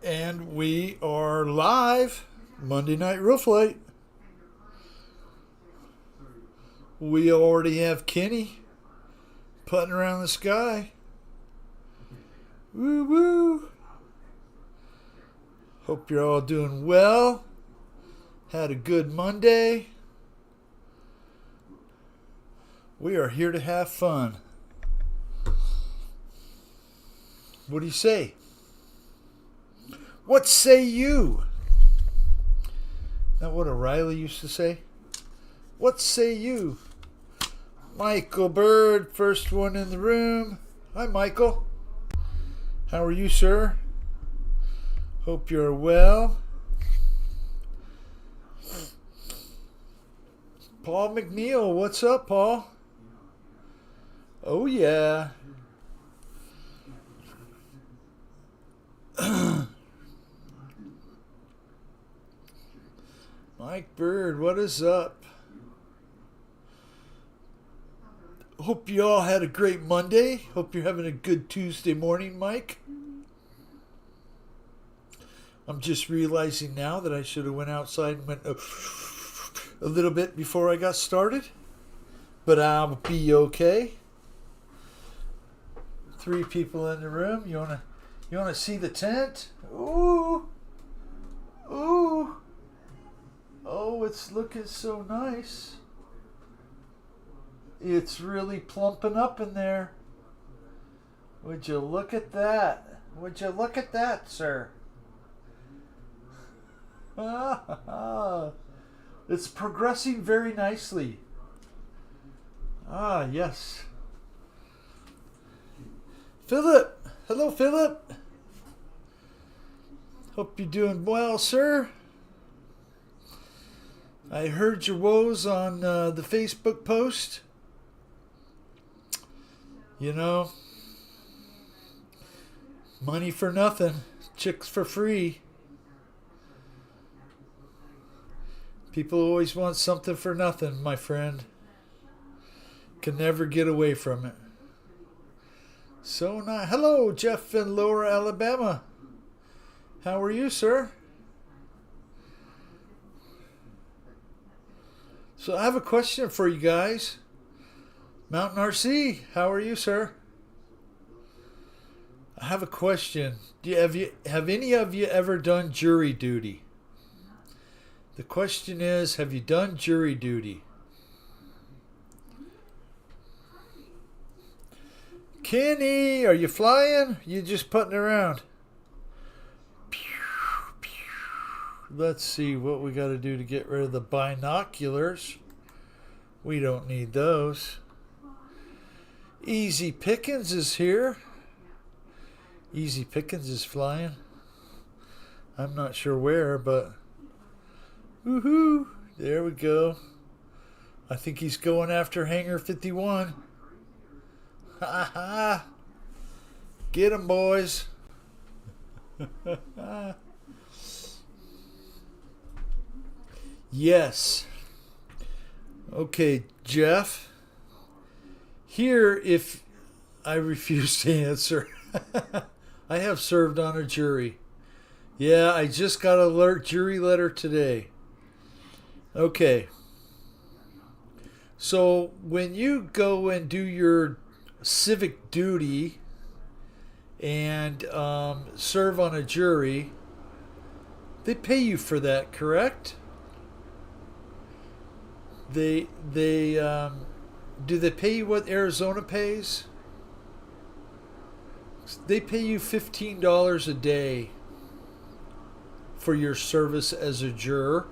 And we are live, Monday Night Roof Light. We already have Kenny putting around the sky. Woo woo. Hope you're all doing well. Had a good Monday. We are here to have fun. What do you say? What say you? Isn't that what O'Reilly used to say? What say you? Michael Bird, first one in the room. Hi, Michael. How are you, sir? Hope you're well. Paul McNeil, what's up, Paul? Oh, yeah. Mike Bird, what is up? Hope you all had a great Monday. Hope you're having a good Tuesday morning, Mike. I'm just realizing now that I should have went outside and went a little bit before I got started. But I'll be okay. 3 people in the room. You wanna see the tent? Ooh. Ooh. Oh, it's looking so nice. It's really plumping up in there. Would you look at that? Would you look at that, sir? It's progressing very nicely. Ah, yes. Philip. Hello, Philip. Hope you're doing well, sir. I heard your woes on the Facebook post. You know, money for nothing, chicks for free. People always want something for nothing, my friend. Can never get away from it. So nice. Hello, Jeff in Lower Alabama. How are you, sir? So I have a question for you guys. Mountain RC, how are you, sir? I have a question. Have any of you ever done jury duty? The question is, have you done jury duty? Kenny, are you flying? You just putting around? Let's see what we got to do to get rid of the binoculars. We don't need those. Easy Pickens is here. Easy Pickens is flying. I'm not sure where, but woohoo! There we go. I think he's going after Hangar 51. Ha ha! Get him, boys. Yes. Okay, Jeff. Here, if I refuse to answer, I have served on a jury. Yeah, I just got a jury letter today. Okay. So when you go and do your civic duty and serve on a jury, they pay you for that, correct? They do they pay you what Arizona pays? They pay you $15 a day for your service as a juror.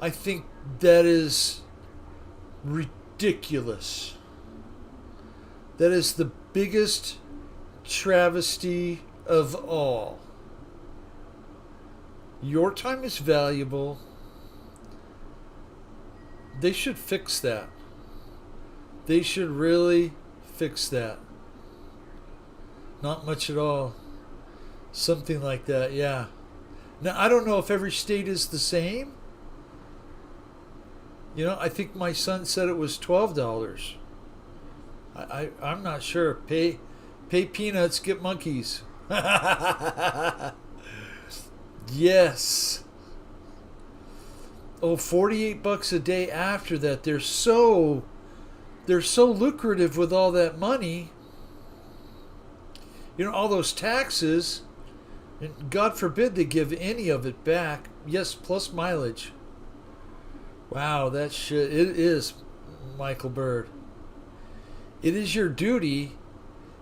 I think that is ridiculous. That is the biggest travesty of all. Your time is valuable. They should fix that. They should really fix that. Not much at all. Something like that, yeah. Now, I don't know if every state is the same. You know, I think my son said it was $12. I'm not sure. Pay peanuts, get monkeys. Yes. Oh, $48 a day after that. They're so lucrative with all that money. You know, all those taxes, and God forbid they give any of it back. Yes, plus mileage. Wow, that shit. It is, Michael Bird. It is your duty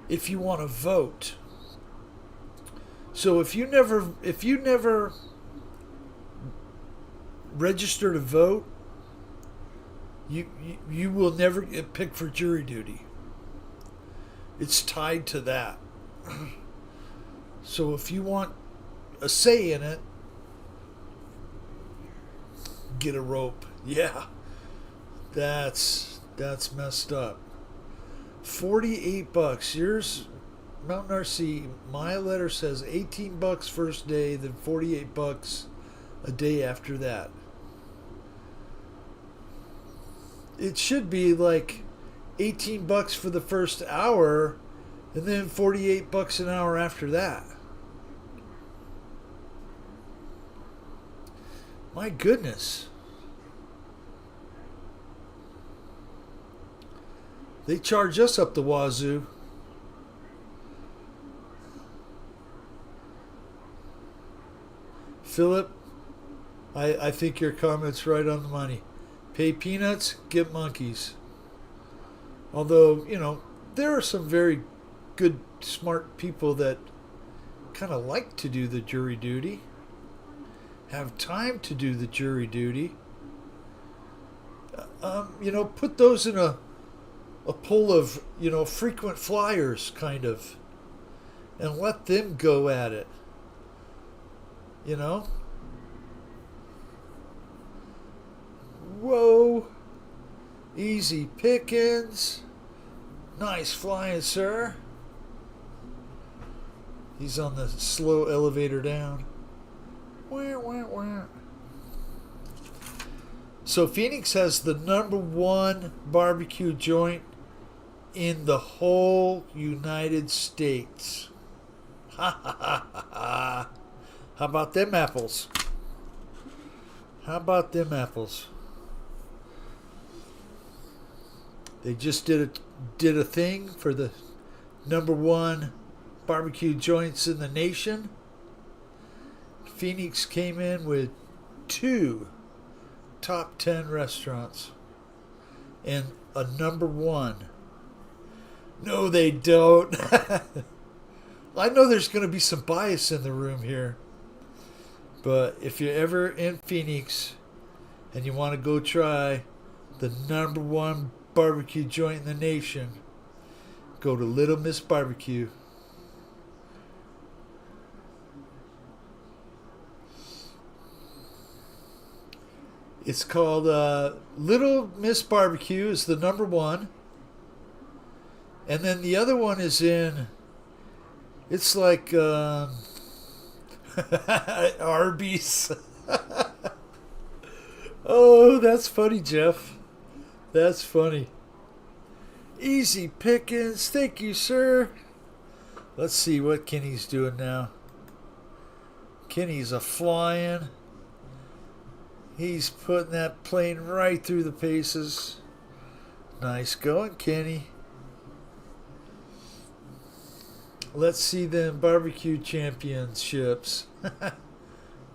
if you want to vote. So if you never register to vote, you will never get picked for jury duty. It's tied to that. So if you want a say in it, get a rope. Yeah, that's messed up. $48. Yours, Mountain RC. My letter says $18 first day, then $48 a day after that. It should be like $18 for the first hour, and then $48 an hour after that. My goodness. They charge us up the wazoo. Philip, I think your comment's right on the money. Pay peanuts, get monkeys. Although, you know, there are some very good, smart people that kind of like to do the jury duty, have time to do the jury duty. You know, put those in a pool of, you know, frequent flyers, kind of, and let them go at it. You know? Whoa. Easy pickings. Nice flying, sir. He's on the slow elevator down. Wah, wah, wah. So Phoenix has the #1 barbecue joint in the whole United States. Ha ha ha ha ha. How about them apples? How about them apples? They just did a thing for the #1 barbecue joints in the nation. Phoenix came in with 2 top 10 restaurants and a #1. No, they don't. I know there's going to be some bias in the room here. But if you're ever in Phoenix and you want to go try the #1 barbecue joint in the nation, go to Little Miss Barbecue. It's called Little Miss Barbecue is the #1. And then the other one is in, it's like Arby's. Oh, that's funny, Jeff. That's funny. Easy pickings. Thank you, sir. Let's see what Kenny's doing now. Kenny's a flying. He's putting that plane right through the paces. Nice going, Kenny. Let's see them barbecue championships.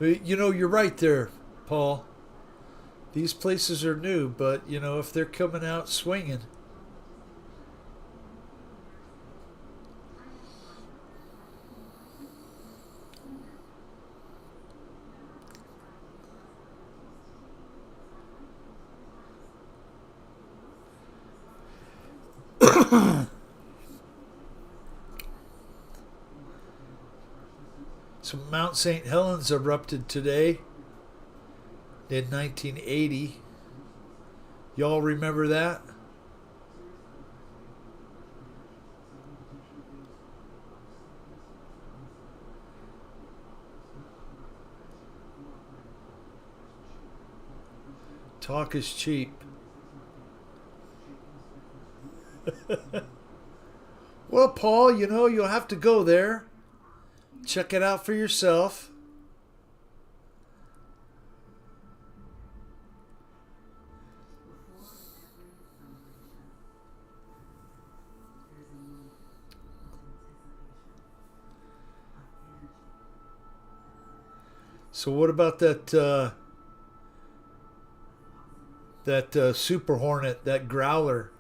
You know, you're right there, Paul. These places are new, but, you know, if they're coming out swinging. So Mount St. Helens erupted today in 1980. Y'all remember that? Talk is cheap. Well, Paul, you know, you'll have to go there. check it out for yourself. So what about that Super Hornet, that Growler?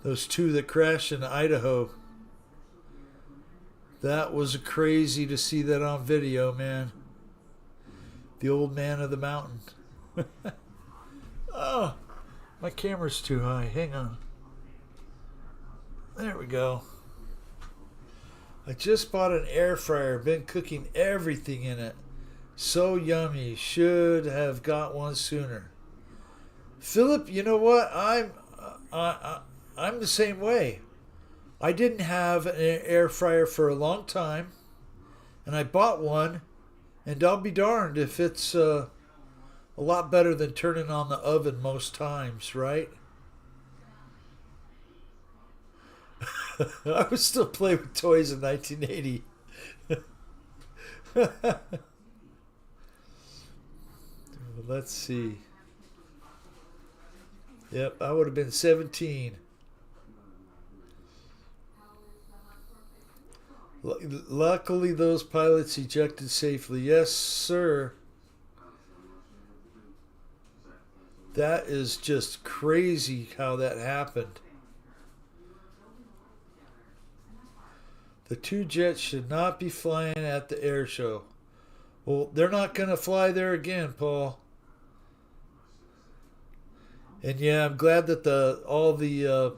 Those two that crashed in Idaho. That was crazy to see that on video, man. The old man of the mountain. Oh, my camera's too high. Hang on. There we go. I just bought an air fryer. Been cooking everything in it. So yummy. Should have got one sooner. Philip, you know what? I'm the same way. I didn't have an air fryer for a long time, and I bought one, and I'll be darned if it's a lot better than turning on the oven most times, right? I was still playing with toys in 1980. Let's see. Yep, I would have been 17. Luckily, those pilots ejected safely. Yes, sir. That is just crazy how that happened. The two jets should not be flying at the air show. Well, they're not going to fly there again, Paul. And yeah, I'm glad that all the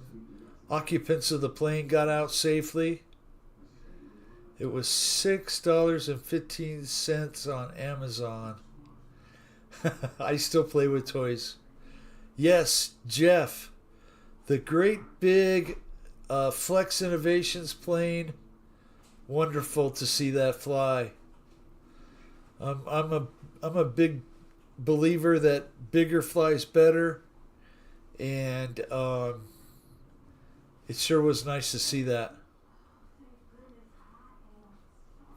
occupants of the plane got out safely. It was $6.15 on Amazon. I still play with toys. Yes, Jeff, the great big Flex Innovations plane. Wonderful to see that fly. I'm a big believer that bigger flies better. And it sure was nice to see that.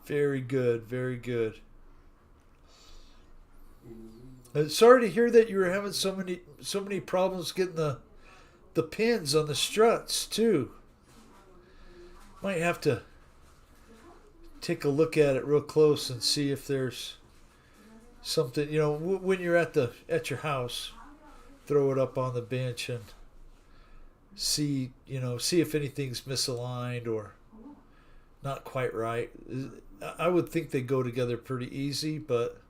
Very good, very good. Sorry to hear that you were having so many problems getting the pins on the struts too. Might have to take a look at it real close and see if there's something. You know, when you're at your house. Throw it up on the bench and see if anything's misaligned or not quite right. I would think they go together pretty easy, but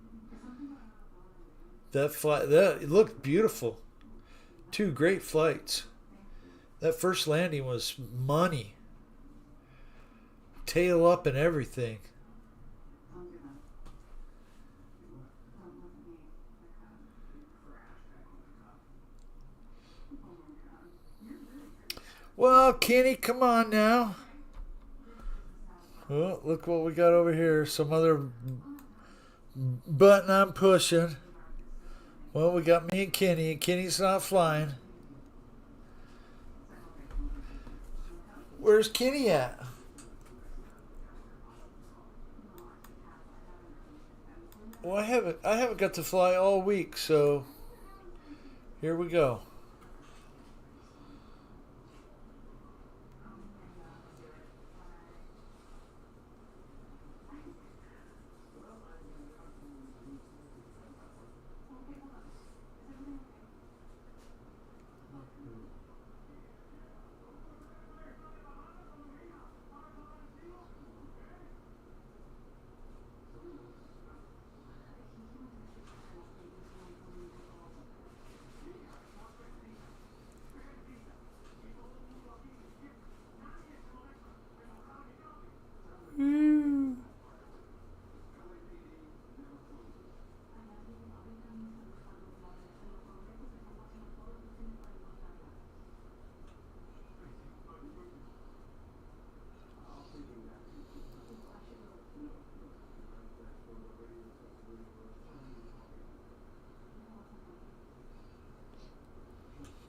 it looked beautiful. Two great flights. That first landing was money. Tail up and everything. Well, Kenny, come on now. Well, look what we got over here. Some other button I'm pushing. Well, we got me and Kenny. Kenny's not flying. Where's Kenny at? Well, I haven't got to fly all week, so here we go.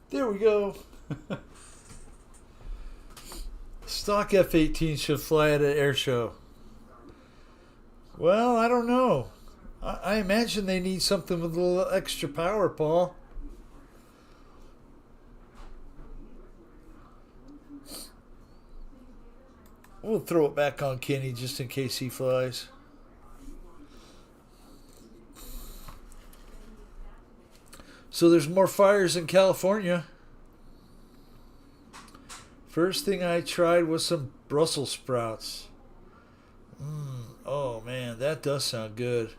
There we go. Stock F-18 should fly at an air show. Well, I don't know. I imagine they need something with a little extra power, Paul. We'll throw it back on Kenny just in case he flies. So there's more fires in California. First thing I tried was some Brussels sprouts. Oh man, that does sound good.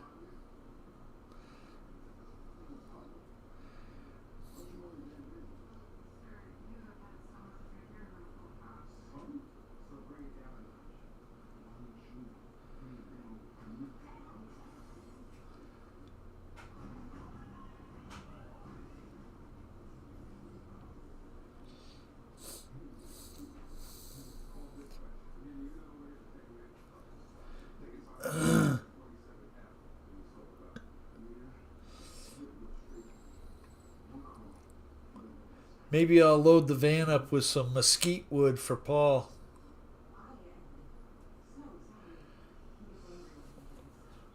Maybe I'll load the van up with some mesquite wood for Paul.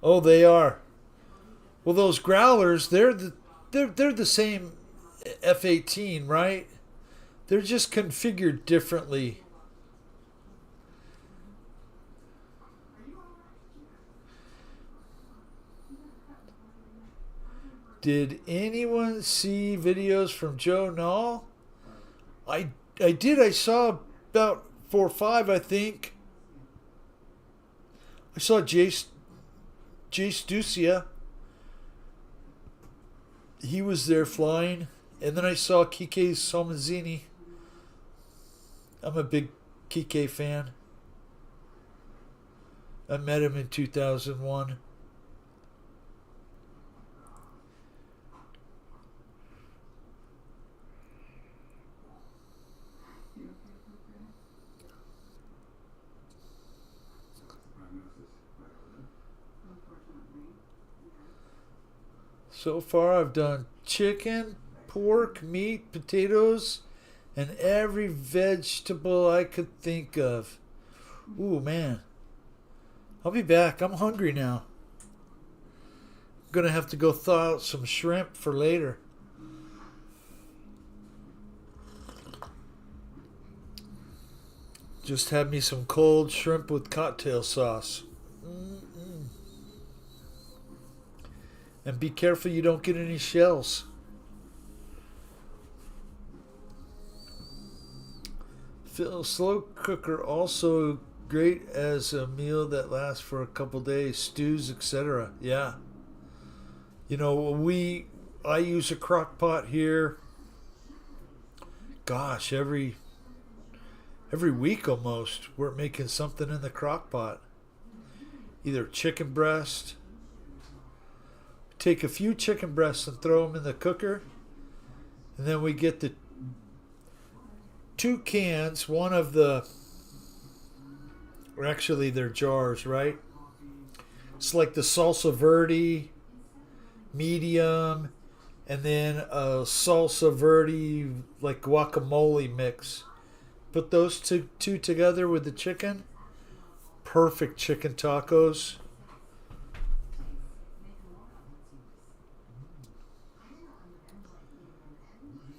Oh, they are. Well, those growlers, they're the same F-18, right? They're just configured differently. Did anyone see videos from Joe Nall? I did. I saw about 4 or 5, I think. I saw Jace Ducia. He was there flying. And then I saw Kike Somazzini. I'm a big Kike fan. I met him in 2001. So far, I've done chicken, pork, meat, potatoes, and every vegetable I could think of. Ooh, man. I'll be back. I'm hungry now. I'm going to have to go thaw out some shrimp for later. Just had me some cold shrimp with cocktail sauce. And be careful you don't get any shells. Slow cooker also great as a meal that lasts for a couple days. Stews, etc. Yeah. You know, I use a crock pot here. Gosh, every week almost we're making something in the crock pot. Either chicken breast. Take a few chicken breasts and throw them in the cooker. And then we get the 2 cans, one of the, or actually they're jars, right? It's like the salsa verde, medium, and then a salsa verde, like guacamole mix. Put those two together with the chicken. Perfect chicken tacos.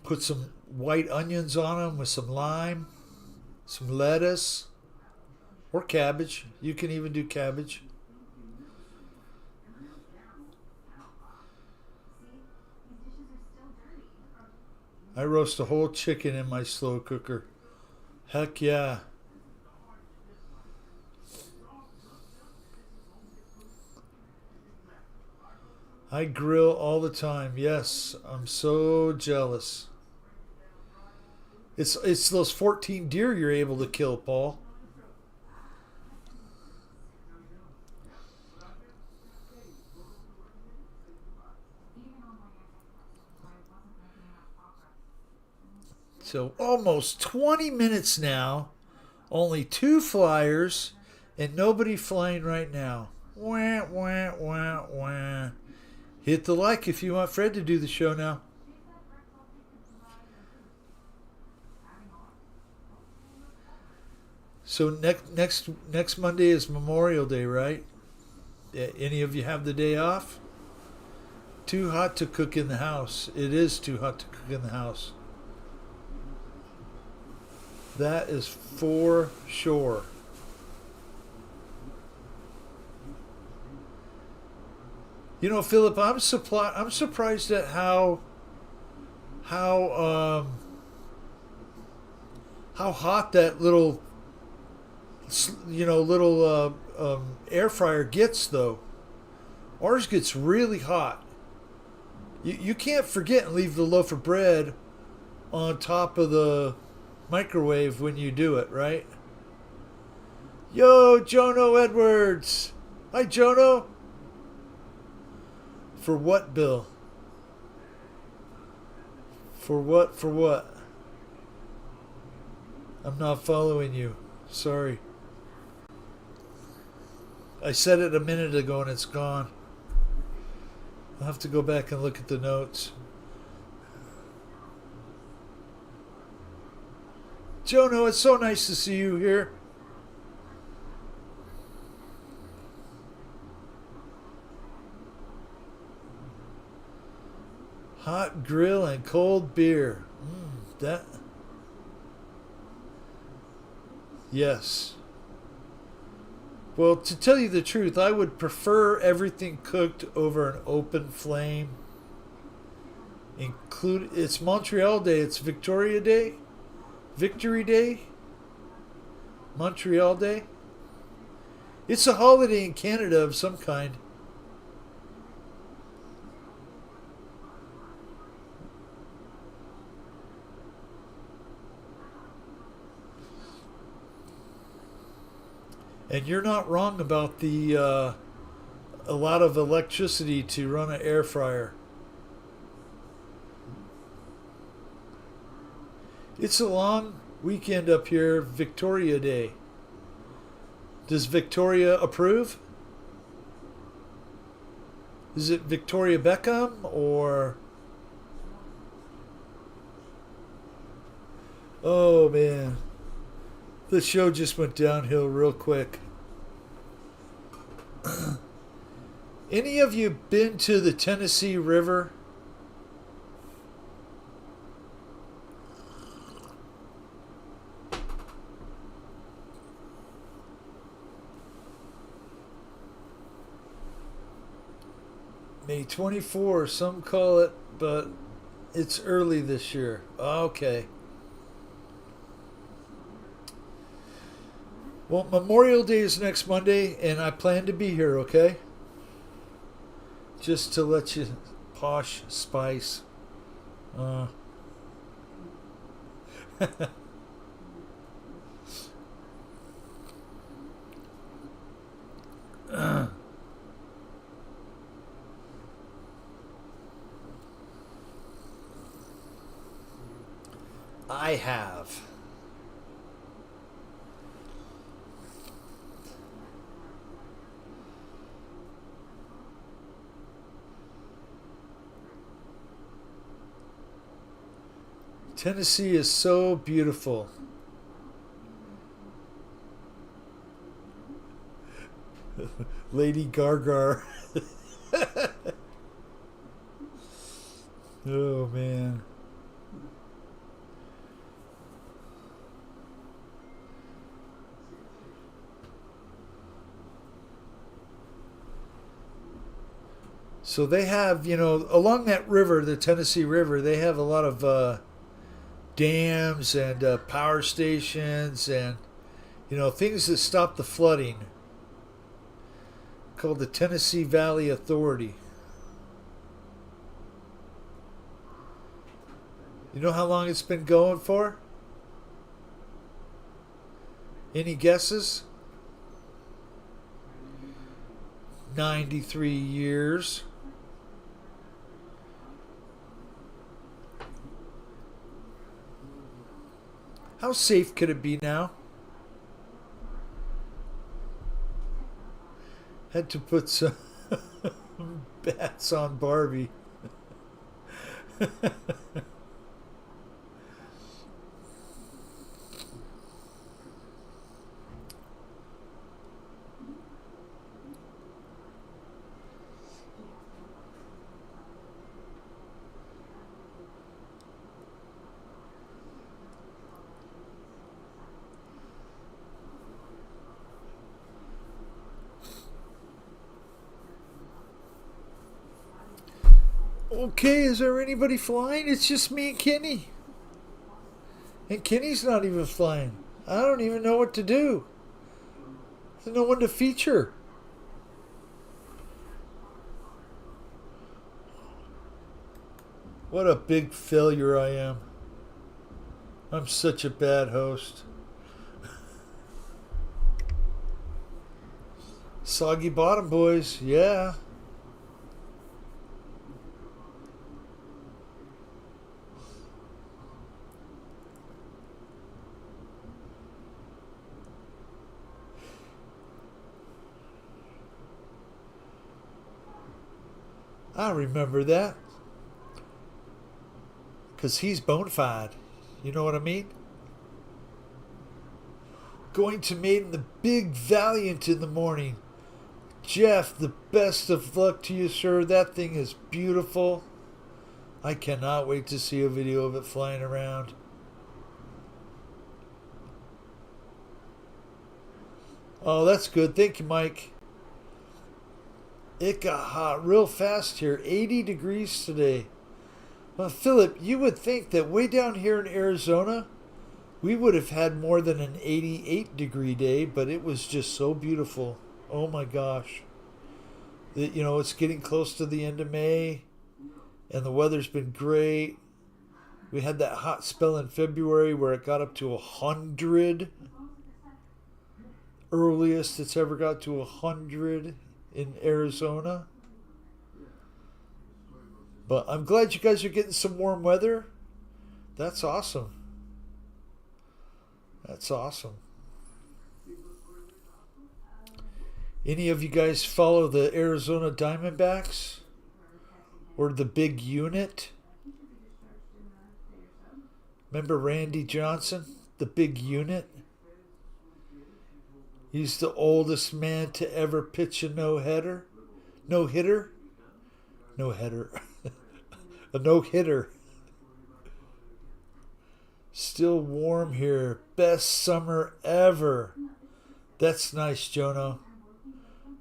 Put some white onions on them with some lime, some lettuce, or cabbage. You can even do cabbage. I roast a whole chicken in my slow cooker. Heck yeah. I grill all the time. Yes, I'm so jealous. It's those 14 deer you're able to kill, Paul. So almost 20 minutes now. Only 2 flyers and nobody flying right now. Wah, wah, wah, wah. Hit the like if you want Fred to do the show now. So next Monday is Memorial Day, right? Any of you have the day off? Too hot to cook in the house. It is too hot to cook in the house. That is for sure. You know, Philip, I'm surprised at how how hot that little air fryer gets, though. Ours gets really hot. You can't forget and leave the loaf of bread on top of the microwave when you do it, right? Yo, Jono Edwards. Hi, Jono. For what, Bill? For what? For what? I'm not following you. Sorry. I said it a minute ago and it's gone. I'll have to go back and look at the notes. Jono, it's so nice to see you here. Hot grill and cold beer. That. Yes. Well, to tell you the truth, I would prefer everything cooked over an open flame. It's Montreal Day. It's Victoria Day. Victory Day. Montreal Day. It's a holiday in Canada of some kind. And you're not wrong about the a lot of electricity to run an air fryer. It's a long weekend up here, Victoria Day. Does Victoria approve? Is it Victoria Beckham or... Oh man. The show just went downhill real quick. Any of you been to the Tennessee River? May 24, some call it, but it's early this year. Okay. Well, Memorial Day is next Monday, and I plan to be here, okay? Just to let you posh spice. I have. Tennessee is so beautiful. Lady Gargar. Oh, man. So they have, along that river, the Tennessee River, they have a lot of dams and power stations and, things that stop the flooding, called the Tennessee Valley Authority. You know how long it's been going for? Any guesses? 93 years. How safe could it be now? Had to put some bats on Barbie. Okay, is there anybody flying? It's just me and Kenny. And Kenny's not even flying. I don't even know what to do. There's no one to feature. What a big failure I am. I'm such a bad host. Soggy Bottom Boys, yeah. I remember that. Because he's bona fide. You know what I mean? Going to Maiden the Big Valiant in the morning. Jeff, the best of luck to you, sir. That thing is beautiful. I cannot wait to see a video of it flying around. Oh, that's good. Thank you, Mike. It got hot real fast here. 80 degrees today. Well, Philip, you would think that way down here in Arizona, we would have had more than an 88 degree day, but it was just so beautiful. Oh my gosh. You know, it's getting close to the end of May, and the weather's been great. We had that hot spell in February where it got up to 100. Earliest it's ever got to 100 in Arizona. But I'm glad you guys are getting some warm weather. That's awesome. That's awesome. Any of you guys follow the Arizona Diamondbacks? Or the Big Unit? Remember Randy Johnson? The Big Unit? He's the oldest man to ever pitch a no-hitter. No-hitter? No-hitter. A no-hitter. Still warm here. Best summer ever. That's nice, Jono.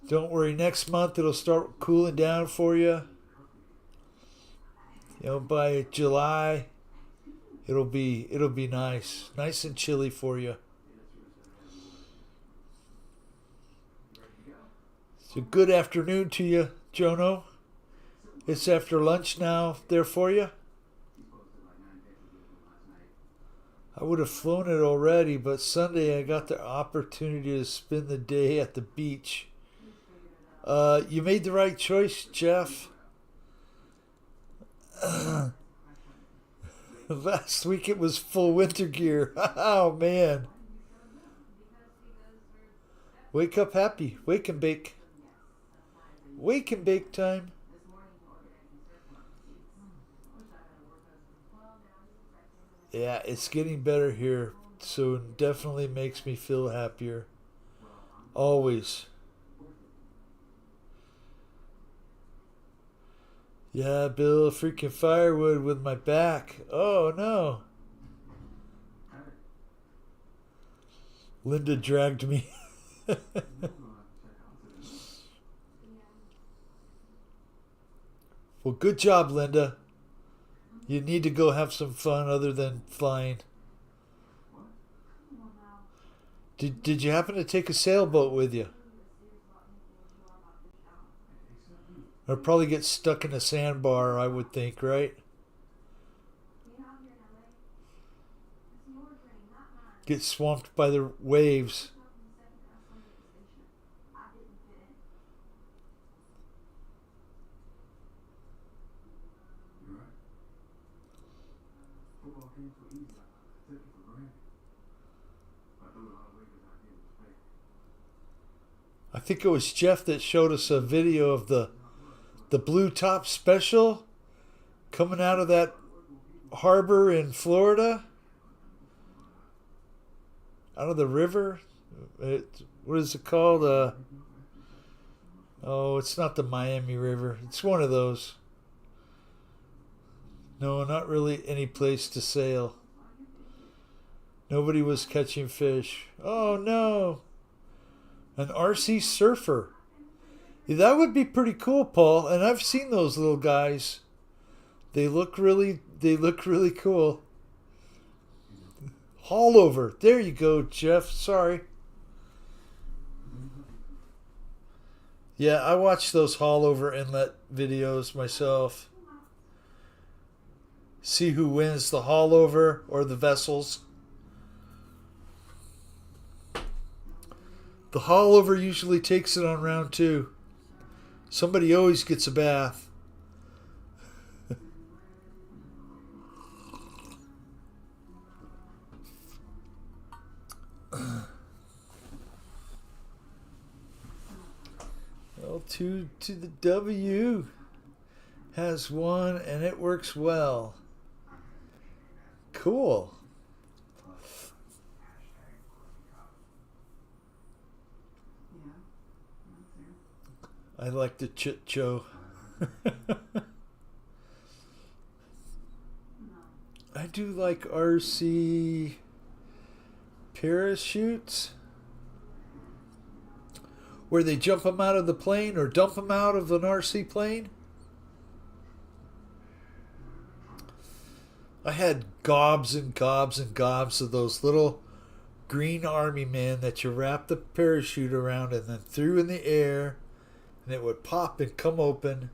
Don't worry, next month it'll start cooling down for you. You know, by July it'll be nice. Nice and chilly for you. So good afternoon to you, Jono. It's after lunch now there for you. I would have flown it already, but Sunday I got the opportunity to spend the day at the beach. You made the right choice, Jeff. Last week it was full winter gear. Oh, man. Wake up happy. Wake and bake. Wake and bake time. Yeah, it's getting better here, so it definitely makes me feel happier. Always. Yeah, Bill, freaking firewood with my back. Oh, no. Linda dragged me. Well, good job, Linda. You need to go have some fun other than flying. Did you happen to take a sailboat with you? Or probably get stuck in a sandbar, I would think, right? Get swamped by the waves. I think it was Jeff that showed us a video of the Blue Top Special coming out of that harbor in Florida, out of the river. What is it called? Oh, it's not the Miami River. It's one of those. No, not really any place to sail. Nobody was catching fish. Oh, no. An RC surfer. Yeah, that would be pretty cool, Paul. And I've seen those little guys. They look really cool. Haul over. There you go, Jeff. Sorry. Yeah, I watch those haul over inlet videos myself. See who wins, the haul over or the vessels. The haul over usually takes it on round 2. Somebody always gets a bath. L2 to the W has won, and it works well. Cool. I like the chit-cho. I do like RC parachutes, where they jump them out of the plane or dump them out of an RC plane. I had gobs and gobs and gobs of those little green army men that you wrap the parachute around and then threw in the air, and it would pop and come open.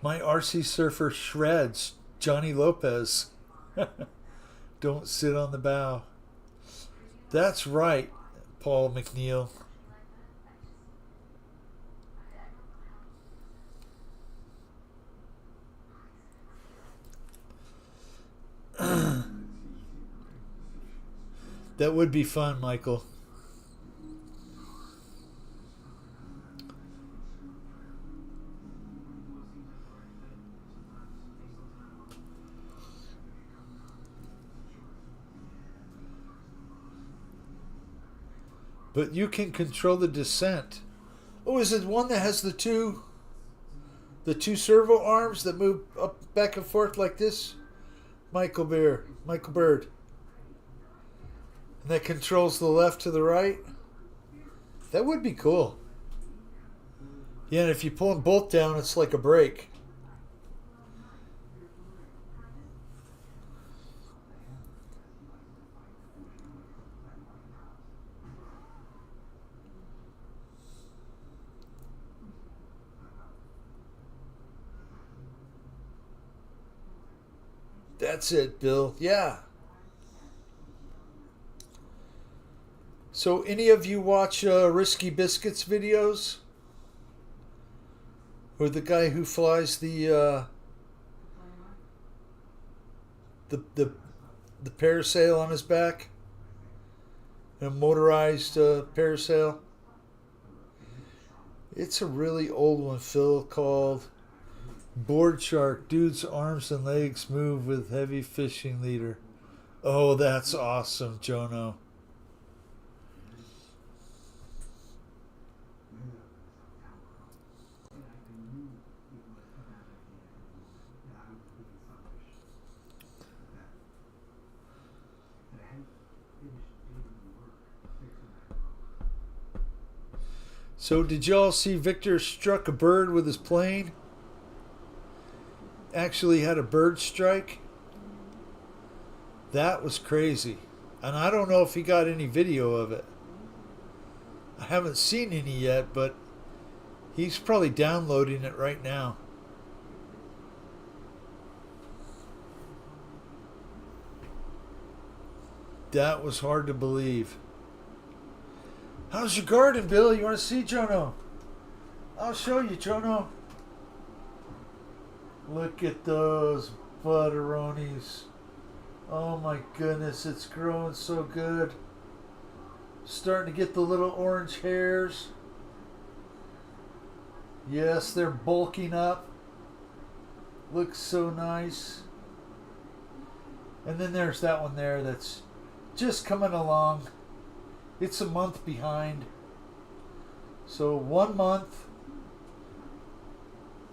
My RC surfer shreds, Johnny Lopez. Don't sit on the bow. That's right, Paul McNeil. That would be fun, Michael. But you can control the descent. Oh, is it one that has the two servo arms that move up back and forth like this? Michael Bird. And that controls the left to the right? That would be cool. Yeah, and if you pull them both down, it's like a brake. That's it, Bill. Yeah. So, any of you watch Risky Biscuits videos? Or the guy who flies the parasail on his back? A motorized parasail? It's a really old one, Phil, called Board Shark. Dude's arms and legs move with heavy fishing leader. Oh, that's awesome, Jono. So did y'all see Victor struck a bird with his plane? Actually had a bird strike? That was crazy. And I don't know if he got any video of it. I haven't seen any yet, but he's probably downloading it right now. That was hard to believe. How's your garden, Bill? You want to see, Jono? I'll show you, Jono. Look at those butteronis. Oh my goodness, it's growing so good. Starting to get the little orange hairs. Yes, they're bulking up. Looks so nice. And then there's that one there that's just coming along. It's a month behind. So 1 month.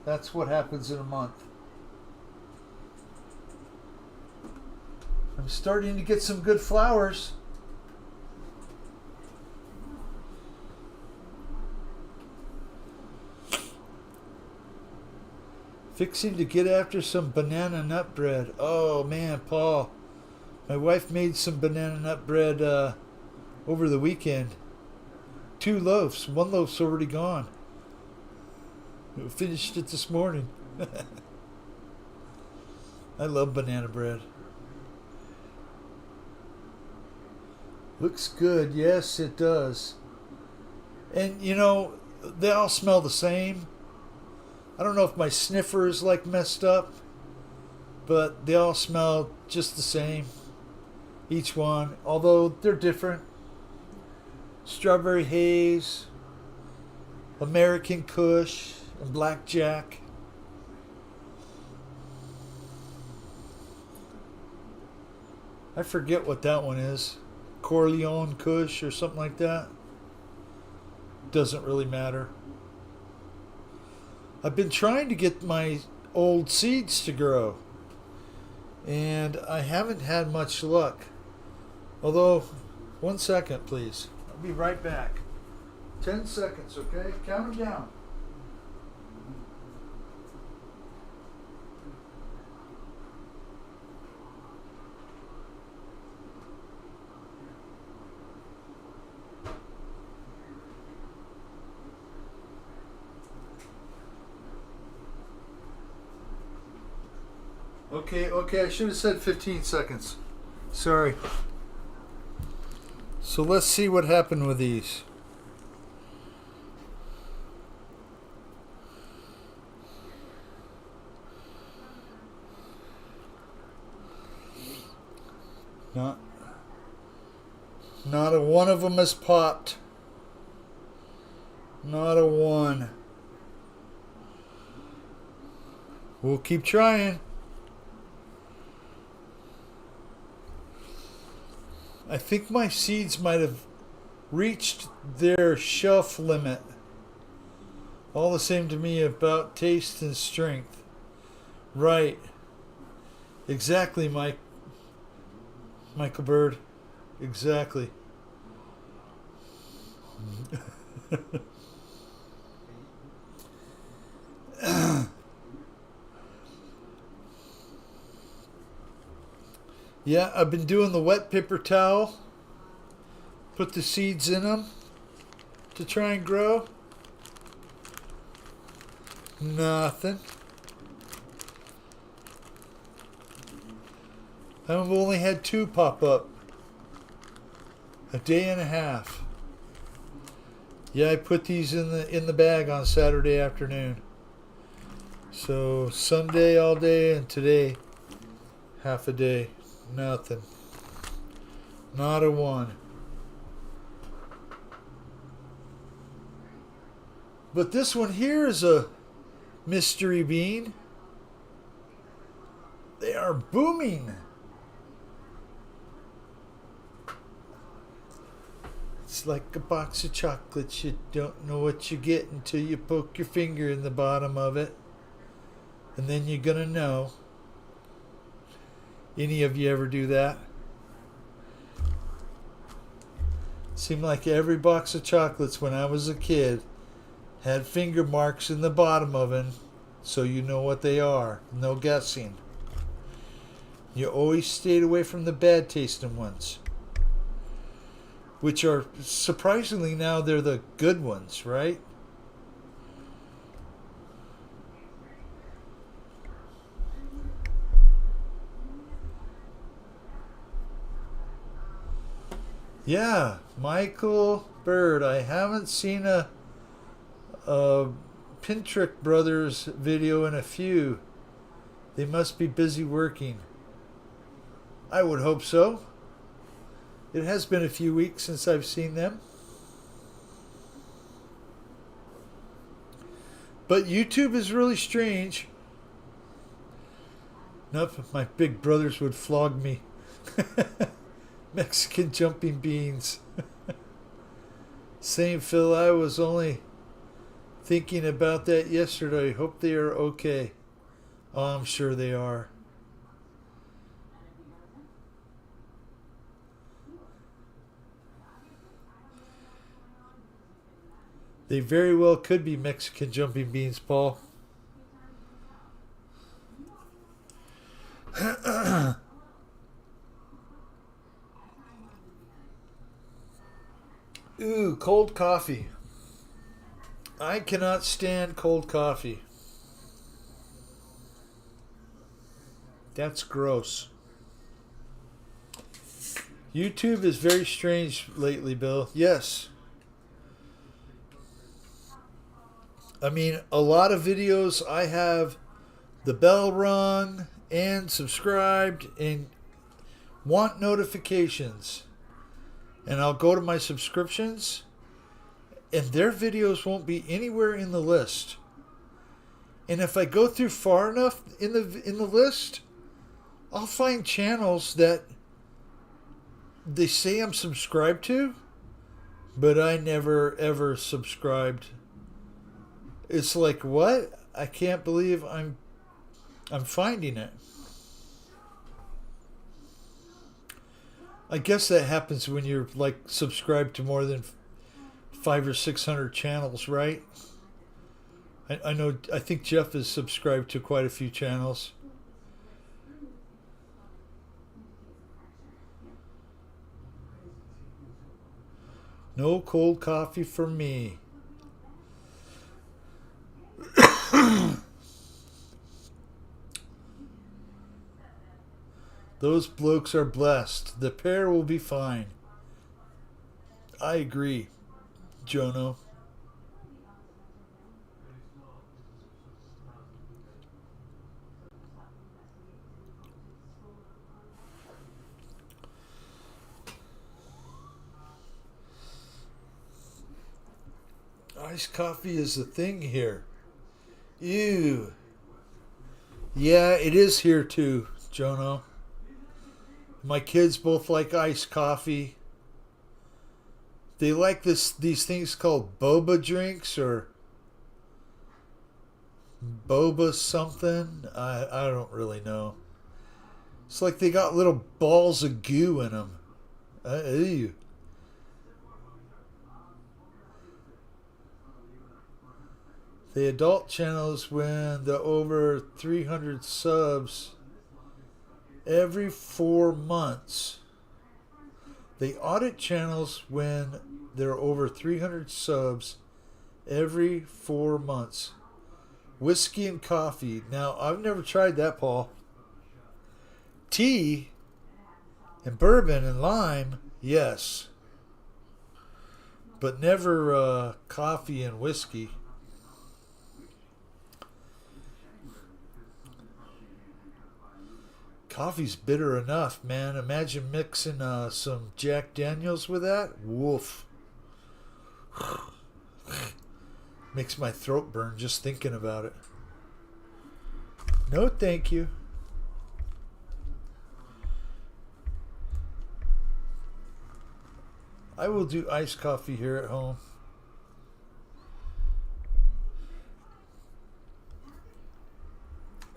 That's what happens in a month. I'm starting to get some good flowers. Fixing to get after some banana nut bread. Oh man, Paul. My wife made some banana nut bread over the weekend. 2 loaves. 1 loaf's already gone. We finished it this morning. I love banana bread. Looks good. Yes, it does. And you know, they all smell the same. I don't know if my sniffer is like messed up, but they all smell just the same. Each one, although they're different. Strawberry haze, American Kush, and Blackjack. I forget what that one is. Corleone Kush or something like that. Doesn't really matter. I've been trying to get my old seeds to grow, and I haven't had much luck. Although, 1 second, please. I'll be right back. 10 seconds, okay? Count them down. Okay, I should have said 15 seconds. Sorry. So let's see what happened with these. Not a one of them has popped. Not a one. We'll keep trying. I think my seeds might have reached their shelf limit. All the same to me about taste and strength. Right. Exactly, Michael Bird. Exactly. Yeah, I've been doing the wet paper towel. Put the seeds in them to try and grow. Nothing. I've only had 2 pop up. A day and a half. Yeah, I put these in the bag on Saturday afternoon. So Sunday all day and today half a day. Nothing. Not a one. But this one here is a mystery bean. They are booming. It's like a box of chocolates. You don't know what you get until you poke your finger in the bottom of it. And then you're going to know. Any of you ever do that? Seemed like every box of chocolates when I was a kid had finger marks in the bottom of it, so you know what they are. No guessing. You always stayed away from the bad tasting ones, which are surprisingly now they're the good ones, right? Yeah, Michael Bird. I haven't seen a Pintrick Brothers video in a few. They must be busy working. I would hope so. It has been a few weeks since I've seen them. But YouTube is really strange. Enough, my big brothers would flog me. Mexican jumping beans. Same, Phil. I was only thinking about that yesterday. Hope they are okay. Oh, I'm sure they are. They very well could be Mexican jumping beans, Paul. cold coffee. I cannot stand cold coffee. That's gross. YouTube is very strange lately, Bill. Yes. I mean, a lot of videos I have the bell rung and subscribed and want notifications. And I'll go to my subscriptions and their videos won't be anywhere in the list. And if I go through far enough in the list, I'll find channels that they say I'm subscribed to, but I never ever subscribed. It's like, what? I can't believe I'm finding it. I guess that happens when you're like subscribed to more than 500 or 600 channels, right? I know. I think Jeff is subscribed to quite a few channels. No cold coffee for me. Those blokes are blessed. The pair will be fine. I agree, Jono. Iced coffee is the thing here. Ew. Yeah, it is here too, Jono. My kids both like iced coffee. They like these things called boba drinks or boba something. I don't really know. It's like they got little balls of goo in them. Ew. The adult channels win the over 300 subs every 4 months. The audit channels when there are over 300 subs every 4 months. Whiskey and coffee. Now, I've never tried that, Paul. Tea and bourbon and lime, yes. But never coffee and whiskey. Coffee's bitter enough, man. Imagine mixing some Jack Daniels with that. Woof. Makes my throat burn just thinking about it. No, thank you. I will do iced coffee here at home.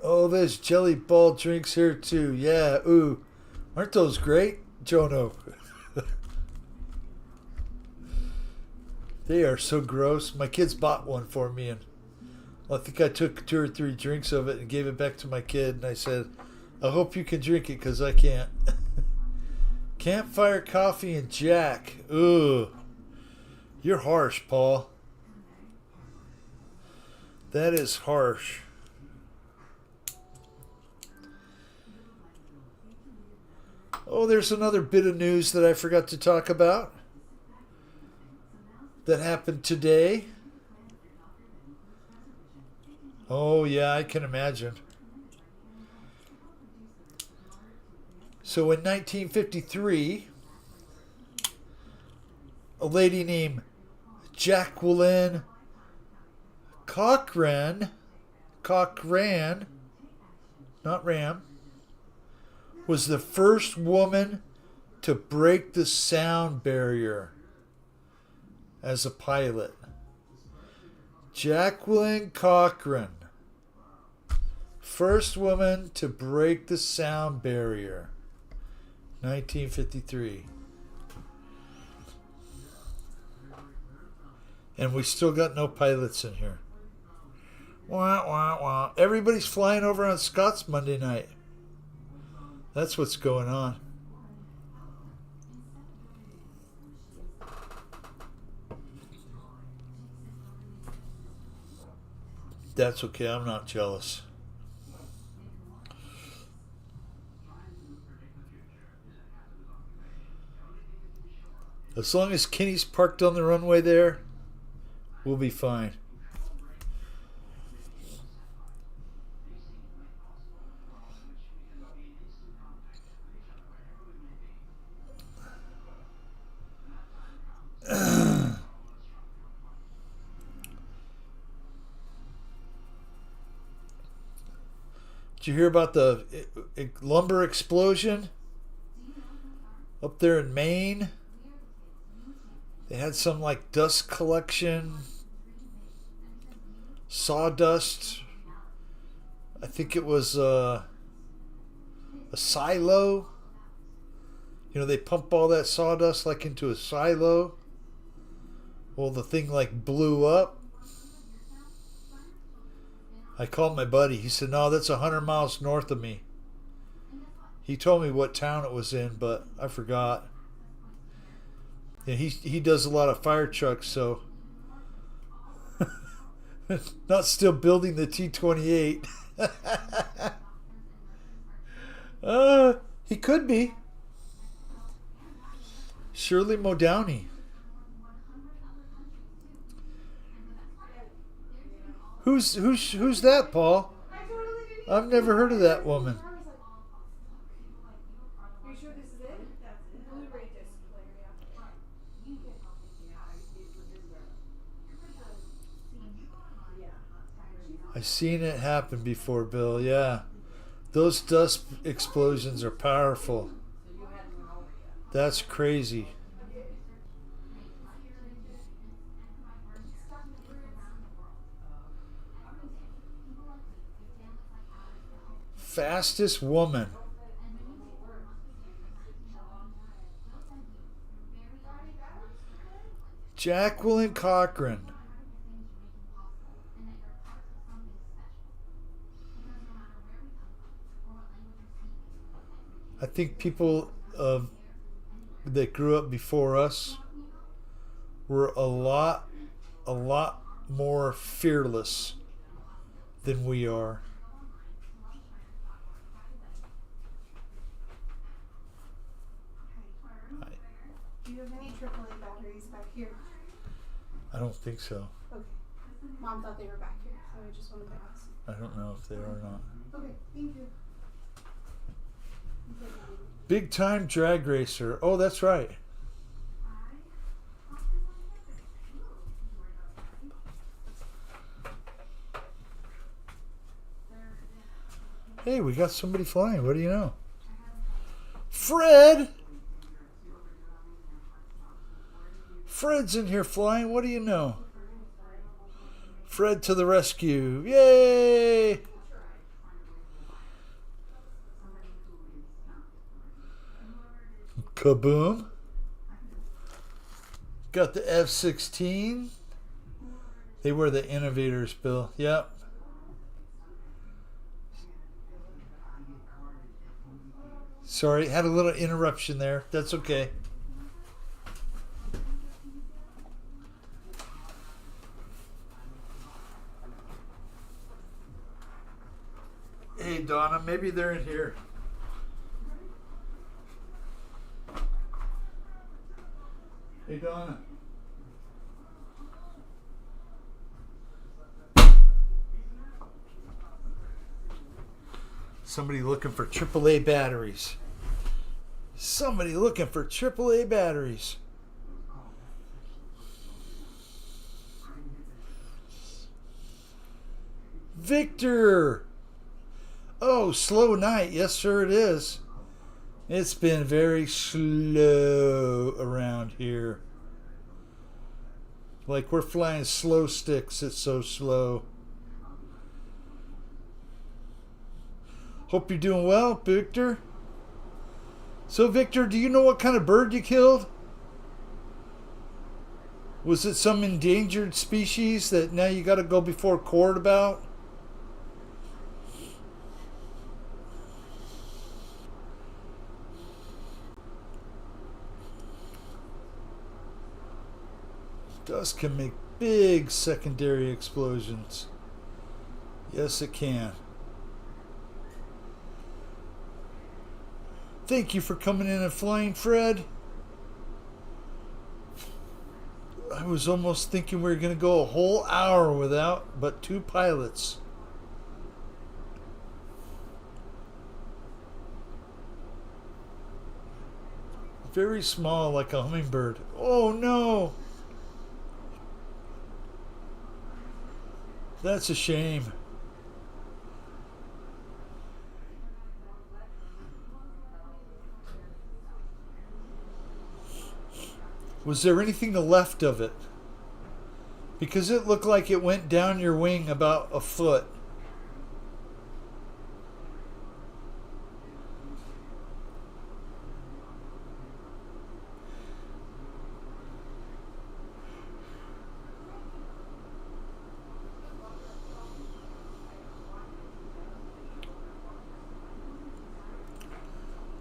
Oh, there's jelly ball drinks here too. Yeah, ooh. Aren't those great, Jono? They are so gross. My kids bought one for me, and I think I took 2 or 3 drinks of it and gave it back to my kid, and I said, I hope you can drink it because I can't. Campfire coffee and Jack. Ooh. You're harsh, Paul. That is harsh. Oh, there's another bit of news that I forgot to talk about that happened today. Oh, yeah, I can imagine. So in 1953, a lady named Jacqueline Cochran, not Ram, was the first woman to break the sound barrier as a pilot. Jacqueline Cochran, first woman to break the sound barrier, 1953. And we still got no pilots in here. Wah, wah, wah. Everybody's flying over on Scott's Monday night. That's what's going on. That's okay. I'm not jealous. As long as Kenny's parked on the runway there, we'll be fine. Did you hear about the lumber explosion up there in Maine? They had some like dust collection, sawdust. I think it was a silo. You know, they pump all that sawdust like into a silo. Well, the thing like blew up. I called my buddy. He said, no, that's 100 miles north of me. He told me what town it was in, but I forgot. And he does a lot of fire trucks, so not still building the T-28. He could be. Shirley Modowney. Who's that, Paul? I've never heard of that woman. Are you sure this is it? Blu-ray disc player, yeah. I've seen it happen before, Bill. Yeah. Those dust explosions are powerful. That's crazy. Fastest woman. Jacqueline Cochran. I think people that grew up before us were a lot more fearless than we are. Do you have any AAA batteries back here? I don't think so. Okay. Mom thought they were back here, so I just wanted to ask. I don't know if they are or not. Okay, thank you. Big time drag racer. Oh, that's right. Hey, we got somebody flying. What do you know? Fred! Fred's in here flying. What do you know? Fred to the rescue. Yay! Kaboom. Got the F-16. They were the innovators, Bill. Yep. Sorry, had a little interruption there. That's okay. Hey, Donna, maybe they're in here. Hey, Donna. Somebody looking for AAA batteries. Somebody looking for AAA batteries. Victor! Oh, slow night. Yes, sir, it is. It's been very slow around here. Like we're flying slow sticks. It's so slow. Hope you're doing well, Victor. So, Victor, do you know what kind of bird you killed? Was it some endangered species that now you got to go before court about? Dust can make big secondary explosions. Yes, it can. Thank you for coming in and flying, Fred. I was almost thinking we were going to go a whole hour without but 2 pilots. Very small, like a hummingbird. Oh no! That's a shame. Was there anything left of it? Because it looked like it went down your wing about a foot.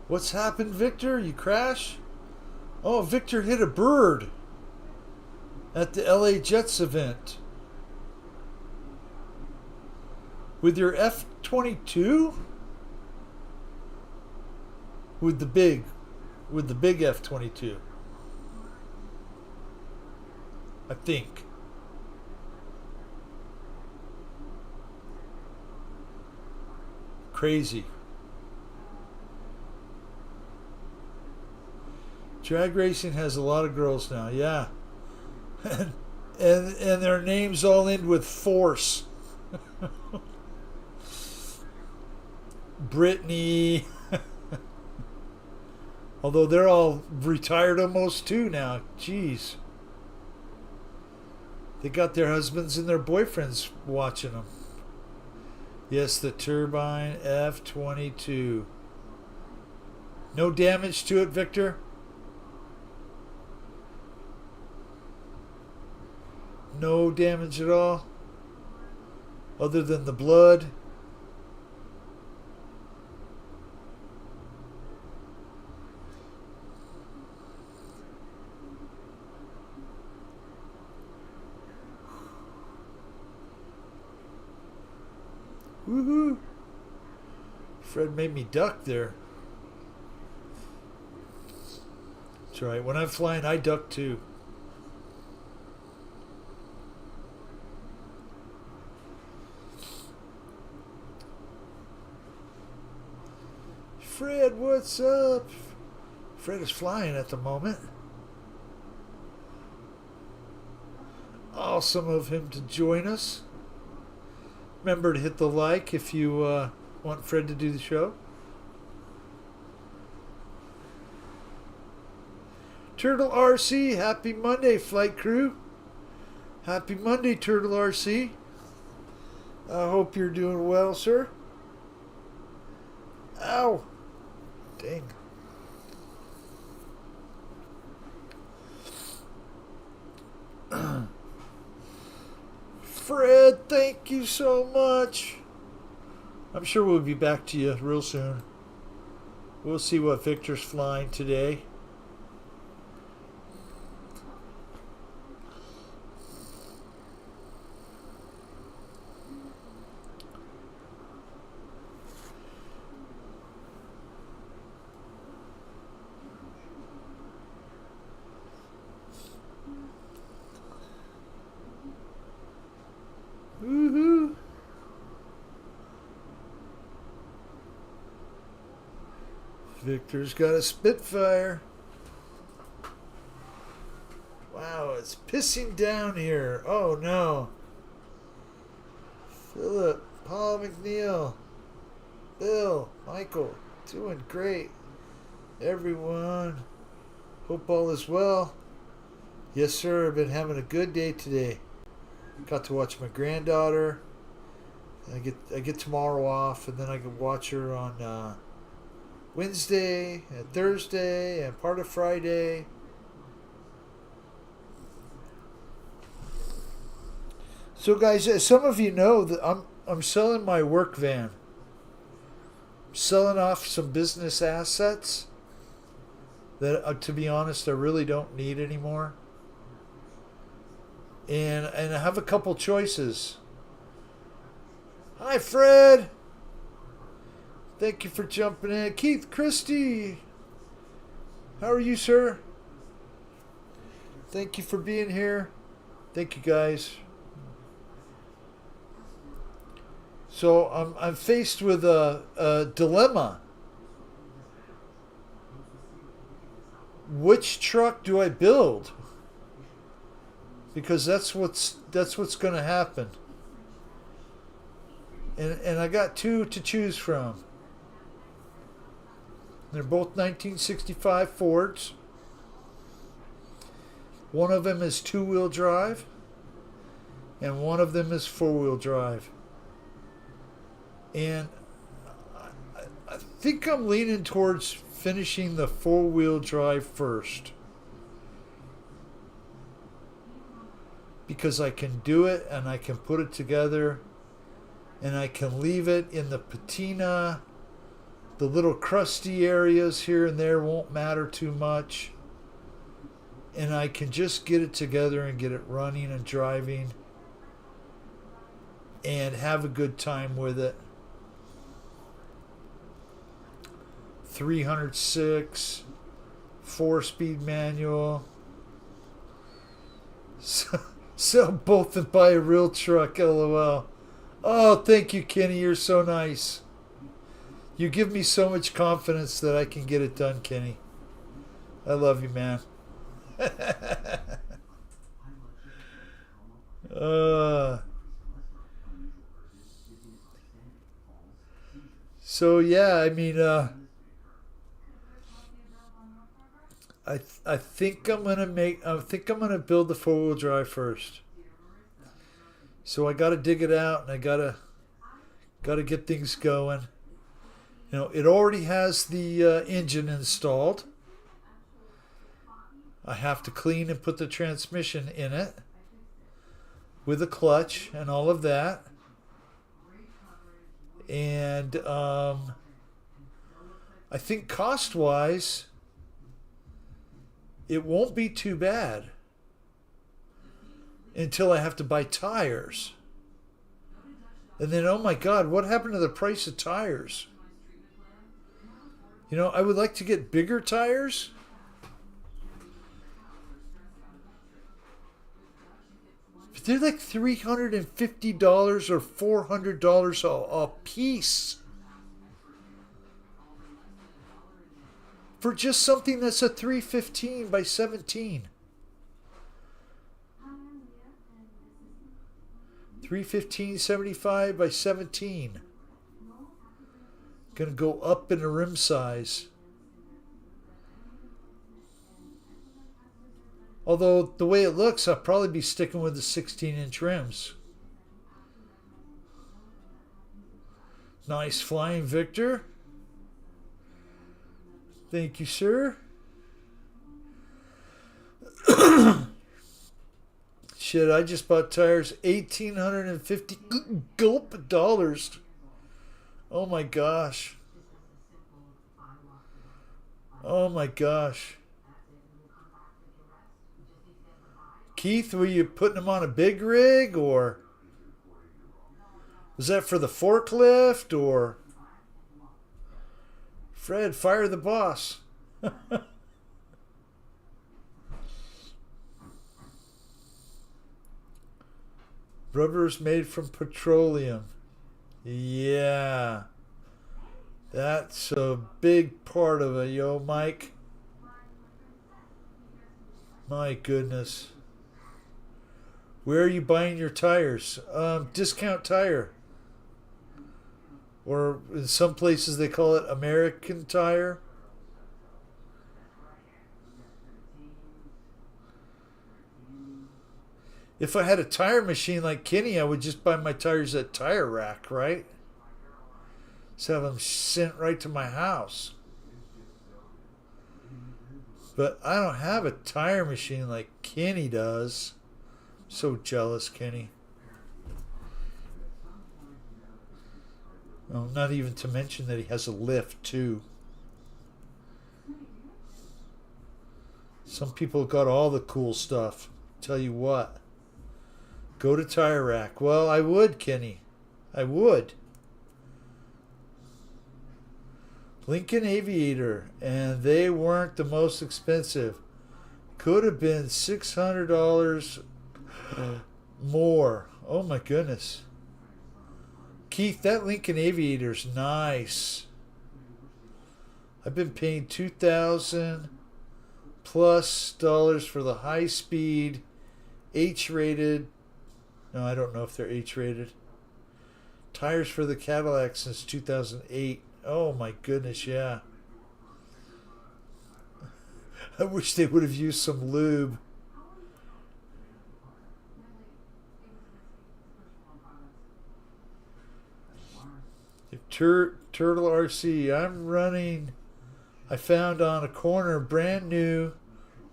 What's happened, Victor? You crash? Oh, Victor hit a bird at the LA Jets event. With your F-22? With the big F-22. I think. Crazy. Drag racing has a lot of girls now, yeah. and their names all end with force. Brittany. Although they're all retired almost too now. Jeez. They got their husbands and their boyfriends watching them. Yes, the Turbine F-22. No damage to it, Victor? No damage at all? Other than the blood? Woohoo! Fred made me duck there. That's right. When I'm flying, I duck too. Fred, what's up? Fred is flying at the moment. Awesome of him to join us. Remember to hit the like if you want Fred to do the show. Turtle RC, happy Monday, flight crew. Happy Monday, Turtle RC. I hope you're doing well, sir. Ow. Dang. Fred, thank you so much. I'm sure we'll be back to you real soon. We'll see what Victor's flying today. Woohoo! Victor's got a Spitfire. Wow, it's pissing down here. Oh no. Philip, Paul McNeil, Bill, Michael, doing great. Everyone, hope all is well. Yes, sir, I've been having a good day today. Got to watch my granddaughter. I get tomorrow off, and then I can watch her on Wednesday and Thursday and part of Friday. So, guys, as some of you know, that I'm selling my work van. I'm selling off some business assets that, to be honest, I really don't need anymore. And I have a couple choices. Hi, Fred. Thank you for jumping in. Keith Christie. How are you, sir? Thank you for being here. Thank you, guys. So I'm faced with a dilemma. Which truck do I build? Because that's what's going to happen. And I got two to choose from. They're both 1965 Fords. One of them is two-wheel drive, and one of them is four-wheel drive. And I think I'm leaning towards finishing the four-wheel drive first. Because I can do it and I can put it together and I can leave it in the patina. The little crusty areas here and there won't matter too much. And I can just get it together and get it running and driving and have a good time with it. 306, 4-speed manual. Sell both and buy a real truck, LOL. Oh, thank you, Kenny. You're so nice. You give me so much confidence that I can get it done, Kenny. I love you, man. So yeah, I mean, I think I'm gonna build the four-wheel drive first. So I gotta dig it out and I gotta get things going. You know, it already has the engine installed. I have to clean and put the transmission in it with a clutch and all of that. And I think cost-wise, it won't be too bad until I have to buy tires. And then, oh my God, what happened to the price of tires? You know, I would like to get bigger tires. But they're like $350 or $400 a piece. For just something that's a 315 by 17. 315/75 by 17. Gonna go up in the rim size. Although the way it looks, I'll probably be sticking with the 16-inch rims. Nice Flying Victor. Thank you, sir. Shit, I just bought tires $1,850 gulp dollars. Oh my gosh. Oh my gosh. Keith, were you putting them on a big rig, or was that for the forklift, or Fred, fire the boss? Rubber's made from petroleum. Yeah. That's a big part of it, yo, Mike. My goodness. Where are you buying your tires? Discount Tire. Or in some places they call it American Tire. If I had a tire machine like Kenny, I would just buy my tires at Tire Rack, right? Just have them sent right to my house. But I don't have a tire machine like Kenny does. So jealous, Kenny. Oh, not even to mention that he has a lift too. Some people got all the cool stuff. Tell you what. Go to Tire Rack. Well, I would, Kenny. I would. Lincoln Aviator, and they weren't the most expensive. Could have been $600 more. Oh my goodness. Keith, that Lincoln Aviator's nice. I've been paying $2,000 plus dollars for the high speed H-rated. No, I don't know if they're H-rated. Tires for the Cadillac since 2008. Oh my goodness, yeah. I wish they would have used some lube. Turtle RC. I'm running. I found on a corner brand new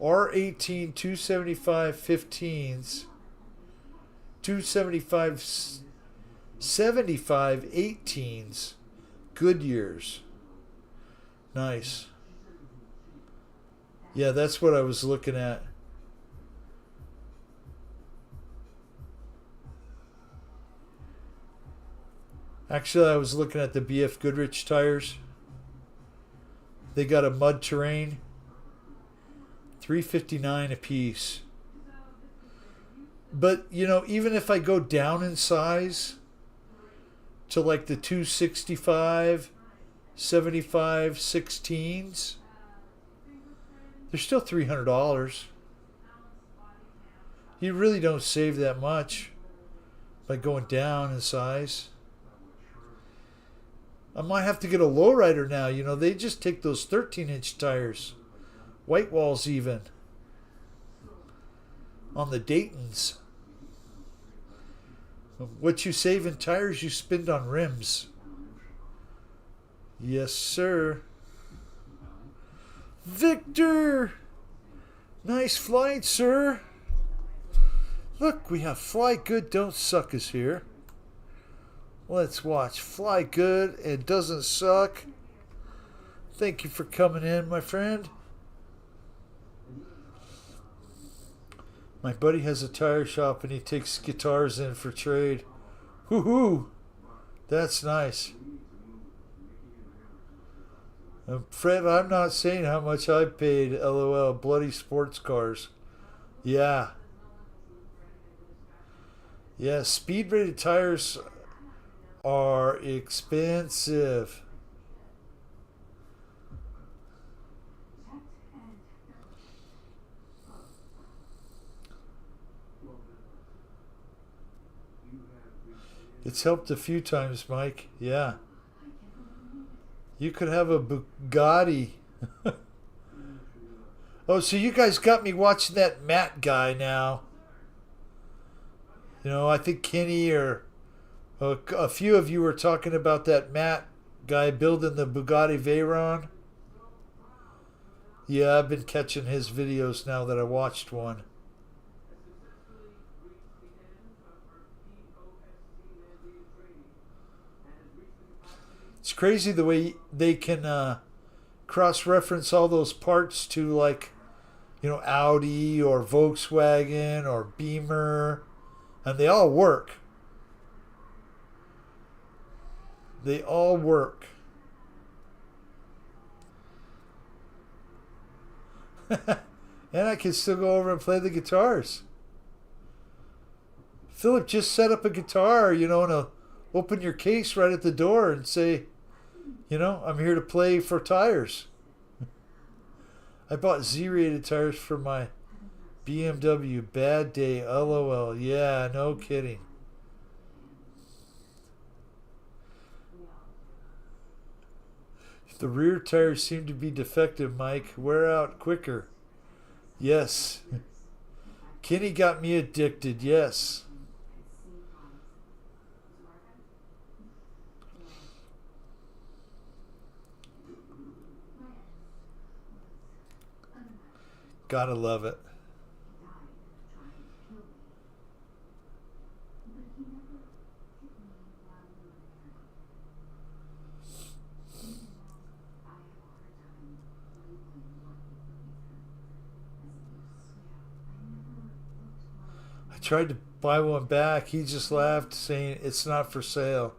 R18 275 15s. 275 75 18s. Goodyears. Nice. Yeah, that's what I was looking at. Actually, I was looking at the BF Goodrich tires. They got a mud terrain. $359 a piece. But, you know, even if I go down in size to like the 265, 75, 16s, they're still $300. You really don't save that much by going down in size. I might have to get a lowrider now. You know, they just take those 13-inch tires. White walls even. On the Daytons. What you save in tires, you spend on rims. Yes, sir. Victor! Nice flight, sir. Look, we have Fly Good, Don't Suck us here. Let's watch Fly Good and Doesn't Suck. Thank you for coming in, my friend. My buddy has a tire shop and he takes guitars in for trade. Woohoo! That's nice. Fred, I'm not saying how much I paid. LOL. Bloody sports cars. Yeah. Yeah, speed rated tires are expensive. It's helped a few times, Mike. Yeah. You could have a Bugatti. Oh, so you guys got me watching that Matt guy now. You know, I think Kenny or a few of you were talking about that Matt guy building the Bugatti Veyron. Yeah, I've been catching his videos now that I watched one. It's crazy the way they can cross-reference all those parts to, like, you know, Audi or Volkswagen or Beamer, and they all work. They all work. And I can still go over and play the guitars. Philip, just set up a guitar, you know, and open your case right at the door and say, you know, I'm here to play for tires. I bought Z-rated tires for my BMW. Bad day. LOL. Yeah, no kidding. The rear tires seem to be defective, Mike. Wear out quicker. Yes. Kenny got me addicted. Yes. Gotta love it. tried to buy one back. He just laughed, saying it's not for sale.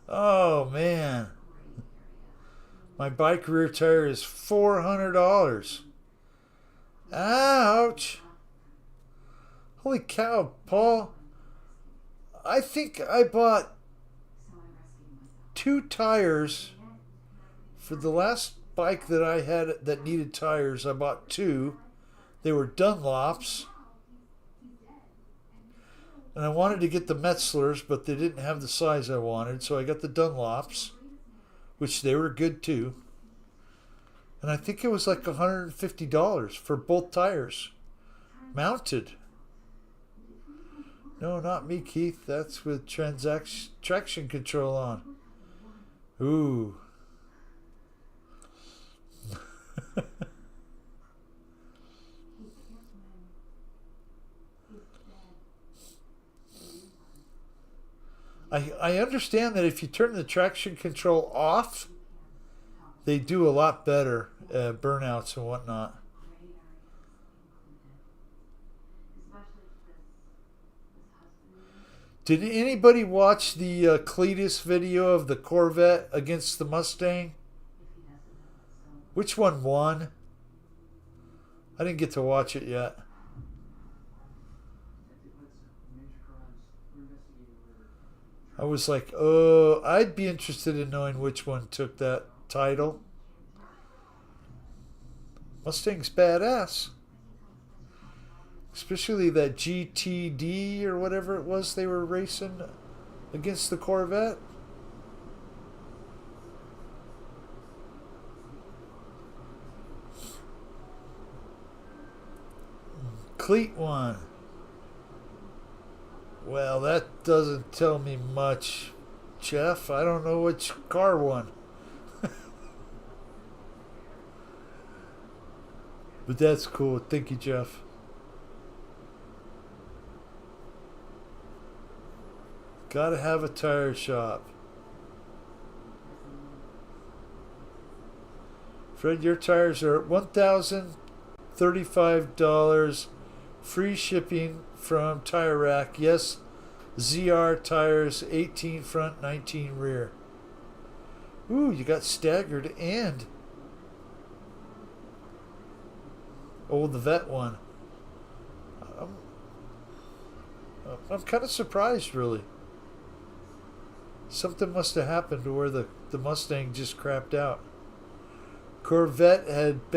Oh man. My bike rear tire is $400. Ouch. Holy cow, Paul. I think I bought 2 tires for the last bike that I had that needed tires. I bought 2. They were Dunlops. And I wanted to get the Metzlers, but they didn't have the size I wanted, so I got the Dunlops, which they were good too. And I think it was like $150 for both tires, mounted. No, not me, Keith. That's with traction control on. Ooh. I understand that if you turn the traction control off, they do a lot better, burnouts and whatnot. Did anybody watch the Cletus video of the Corvette against the Mustang? Which one won? I didn't get to watch it yet. I was like, oh, I'd be interested in knowing which one took that title. Mustang's badass. Especially that GTD or whatever it was they were racing against the Corvette. Cleat won. Well, that doesn't tell me much, Jeff. I don't know which car won. But that's cool. Thank you, Jeff. Gotta have a tire shop. Fred, your tires are $1,035. Free shipping from Tire Rack. Yes, ZR tires, 18 front, 19 rear. Ooh, you got staggered and the vet one. I'm kind of surprised, really. Something must have happened to where the Mustang just crapped out. Corvette had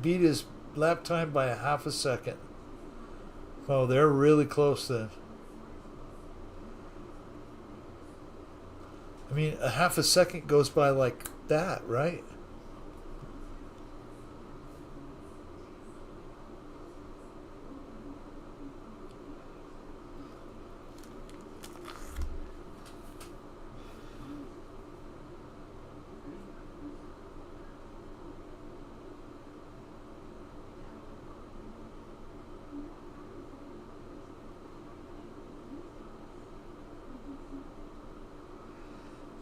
beat his lap time by a half a second. Oh, they're really close then. I mean, a half a second goes by like that, right?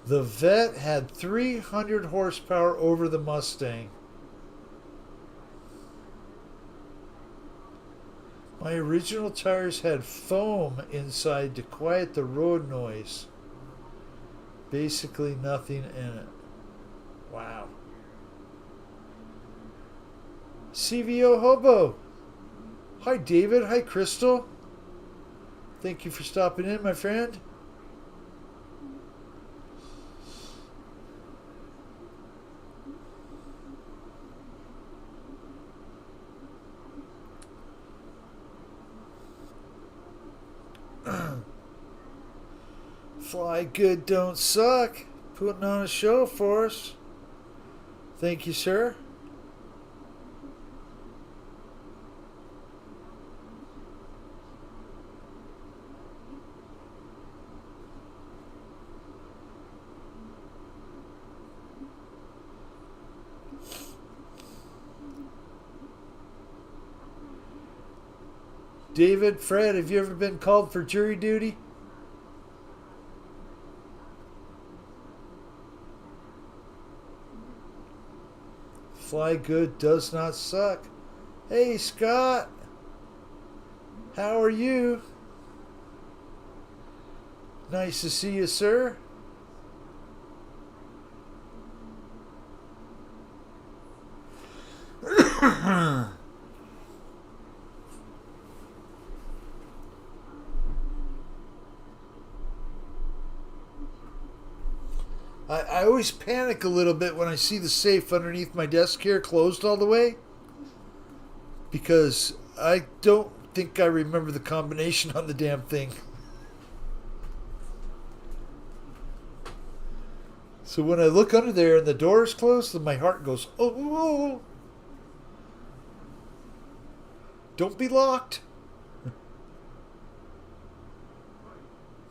The Vet had 300 horsepower over the Mustang. My original tires had foam inside to quiet the road noise. Basically nothing in it. Wow. CVO Hobo. Hi David. Hi Crystal. Thank you for stopping in, my friend. Fly good, don't suck. Putting on a show for us. Thank you, sir. David, Fred, have you ever been called for jury duty? Fly good does not suck. Hey, Scott. How are you? Nice to see you, sir. I always panic a little bit when I see the safe underneath my desk here closed all the way, because I don't think I remember the combination on the damn thing. So when I look under there and the door is closed, then my heart goes, oh, oh, oh. Don't be locked.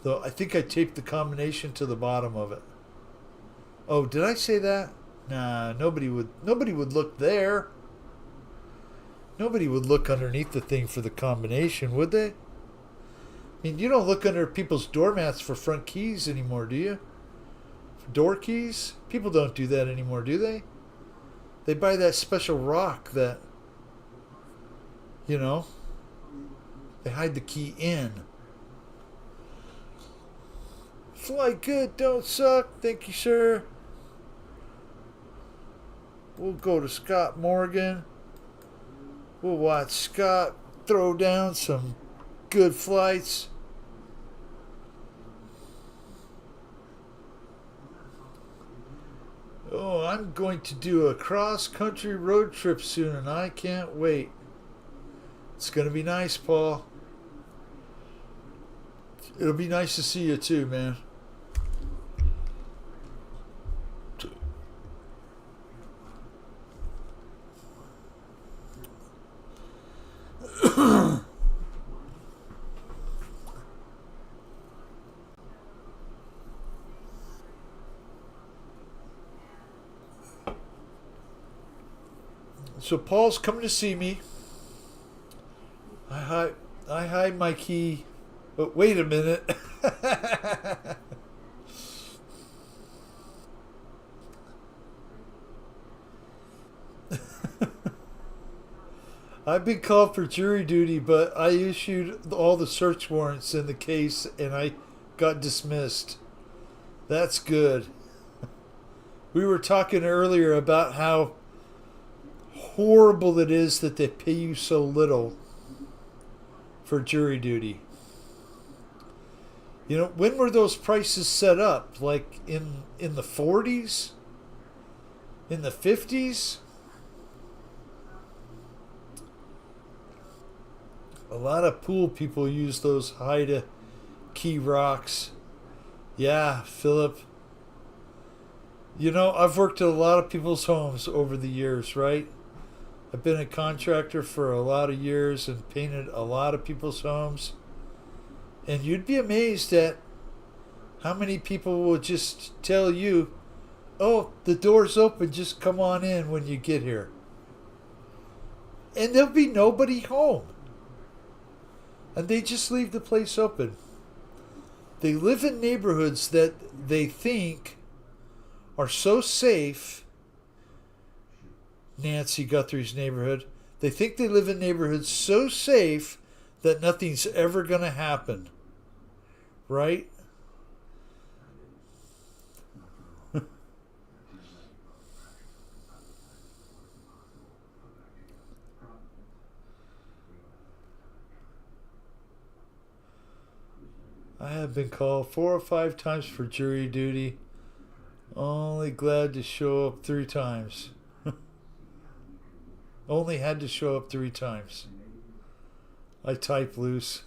Though I think I taped the combination to the bottom of it. Oh, did I say that? Nah, nobody would look there. Nobody would look underneath the thing for the combination, would they? I mean, you don't look under people's doormats for front keys anymore, do you? For door keys? People don't do that anymore, do they? They buy that special rock that, you know, they hide the key in. Fly good, don't suck. Thank you, sir. We'll go to Scott Morgan. We'll watch Scott throw down some good flights. Oh, I'm going to do a cross-country road trip soon, and I can't wait. It's going to be nice, Paul. It'll be nice to see you too, man. So Paul's coming to see me. I hide my key. But wait a minute. I've been called for jury duty, but I issued all the search warrants in the case and I got dismissed. That's good. We were talking earlier about how horrible it is that they pay you so little for jury duty. You know, when were those prices set up? Like in the 40s? In the 50s? A lot of pool people use those high key rocks. Yeah, Philip. You know, I've worked at a lot of people's homes over the years, right? I've been a contractor for a lot of years and painted a lot of people's homes. And you'd be amazed at how many people will just tell you, oh, the door's open, just come on in when you get here. And there'll be nobody home. And they just leave the place open. They live in neighborhoods that they think are so safe. Nancy Guthrie's neighborhood. They think they live in neighborhoods so safe that nothing's ever going to happen. Right? I have been called 4 or 5 times for jury duty. Only glad to show up 3 times. Only had to show up 3 times. I type loose.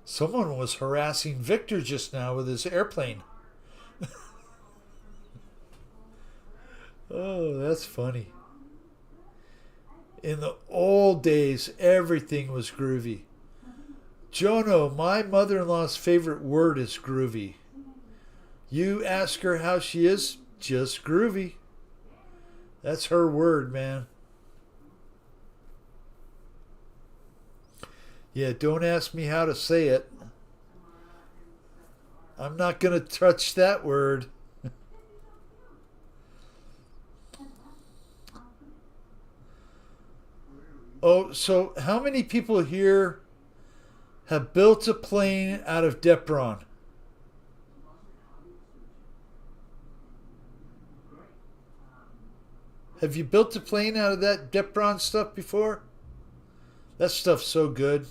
Someone was harassing Victor just now with his airplane. Oh, that's funny. In the old days, everything was groovy. Jono, my mother-in-law's favorite word is groovy. You ask her how she is, just groovy. That's her word, man. Yeah, don't ask me how to say it. I'm not going to touch that word. Oh, so how many people here have built a plane out of Depron? Have you built a plane out of that Depron stuff before? That stuff's so good.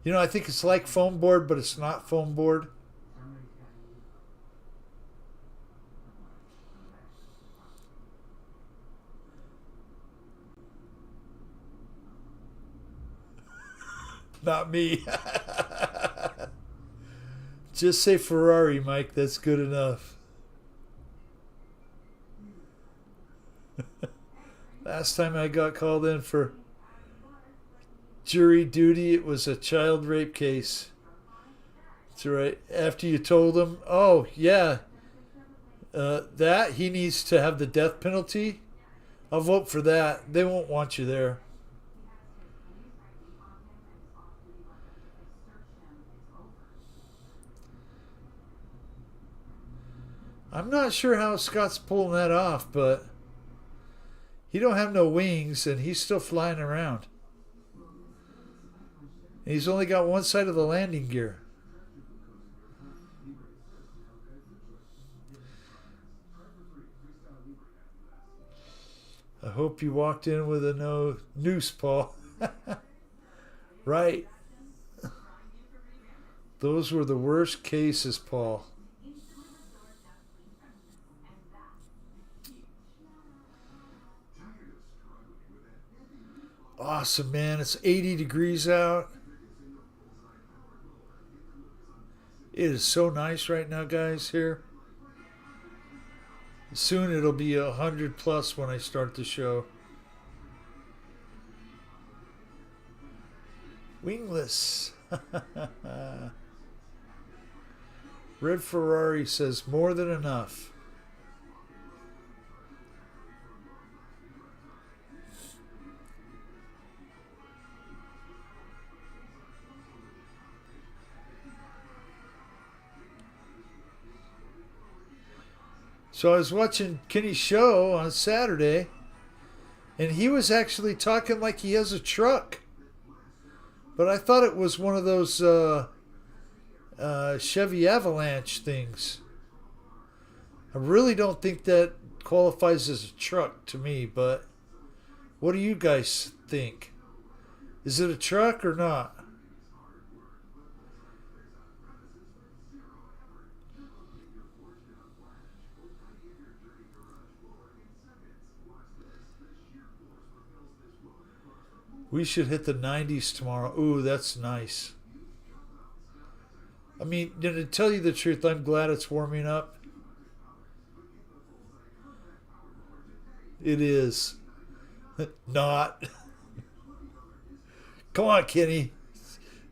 You know, I think it's like foam board, but it's not foam board. Not me. Just say Ferrari, Mike. That's good enough. Last time I got called in for jury duty, it was a child rape case. That's right. After you told him, oh, yeah, that he needs to have the death penalty, I'll vote for that. They won't want you there. I'm not sure how Scott's pulling that off, but he don't have no wings and he's still flying around. And he's only got one side of the landing gear. I hope you walked in with a no noose, Paul. Right. Those were the worst cases, Paul. Awesome, man. It's 80 degrees out. It is so nice right now, guys, here. Soon it'll be 100 plus when I start the show. Wingless. Red Ferrari says more than enough. So I was watching Kenny's show on Saturday, and he was actually talking like he has a truck. But I thought it was one of those Chevy Avalanche things. I really don't think that qualifies as a truck to me, but what do you guys think? Is it a truck or not? We should hit the 90s tomorrow. Ooh, that's nice. I mean, to tell you the truth, I'm glad it's warming up. It is. Not. Come on, Kenny.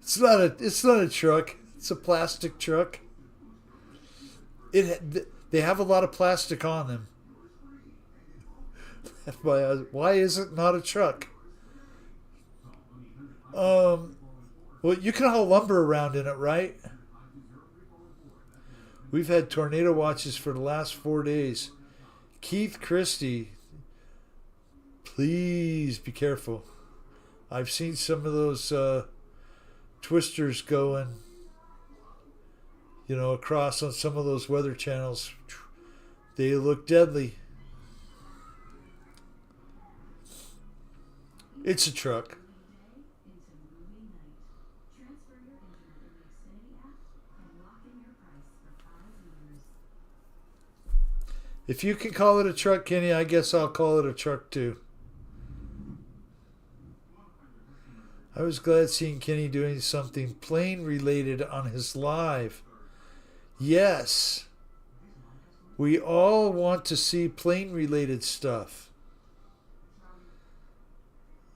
It's not a truck. It's a plastic truck. They have a lot of plastic on them. Why is it not a truck? Well, you can haul lumber around in it, right? We've had tornado watches for the last 4 days. Keith Christie, please be careful. I've seen some of those twisters going, across on some of those weather channels. They look deadly. It's a truck. If you can call it a truck, Kenny, I guess I'll call it a truck too. I was glad seeing Kenny doing something plane related on his live. Yes. We all want to see plane related stuff.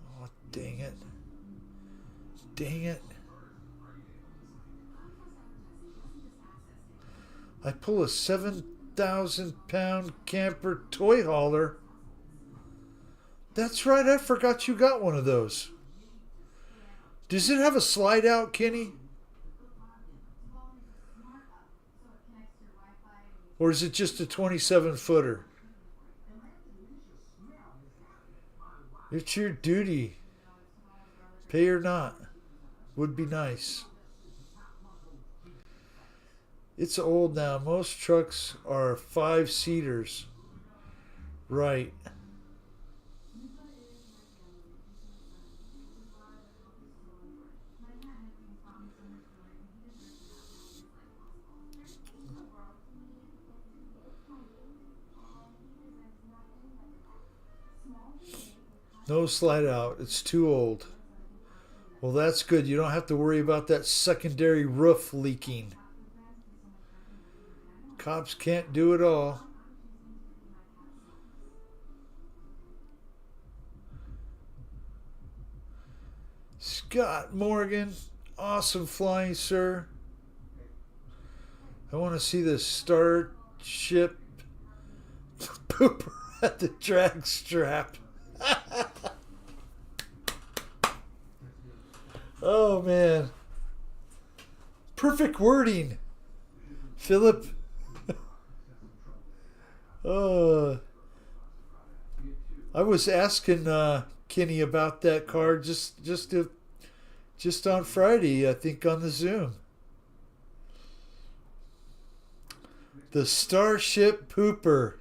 Oh, dang it. Dang it. I pull a 7,000-pound camper toy hauler. That's right, I forgot you got one of those. Does it have a slide out, Kenny? Or is it just a 27 footer? It's your duty. Pay or not. Would be nice. It's old now. Most trucks are 5-seaters. Right. No slide out. It's too old. Well, that's good. You don't have to worry about that secondary roof leaking. Cops can't do it all. Scott Morgan, awesome flying, sir. I want to see the Starship pooper at the drag strap. Oh, man. Perfect wording, Philip. I was asking Kenny about that car just on Friday, I think, on the Zoom. The Starship Pooper.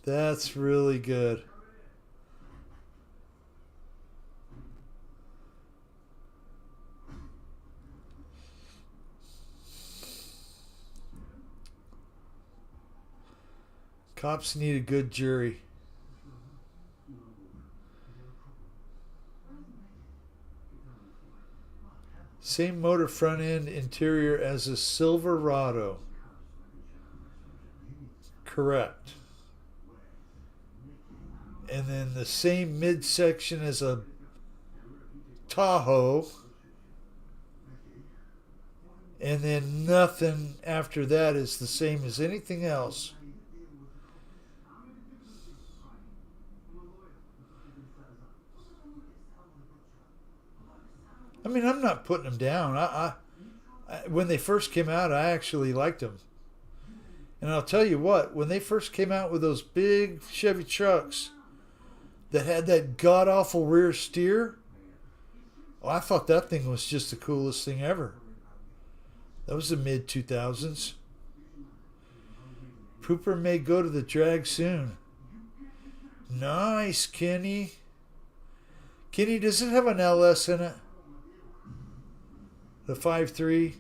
That's really good. Cops need a good jury. Same motor front end interior as a Silverado. Correct. And then the same midsection as a Tahoe. And then nothing after that is the same as anything else. I mean, I'm not putting them down. I when they first came out, I actually liked them. And I'll tell you what, when they first came out with those big Chevy trucks that had that god-awful rear steer, I thought that thing was just the coolest thing ever. That was the mid-2000s. Pooper may go to the drag soon. Nice, Kenny. Kenny, does it have an LS in it? The 5.3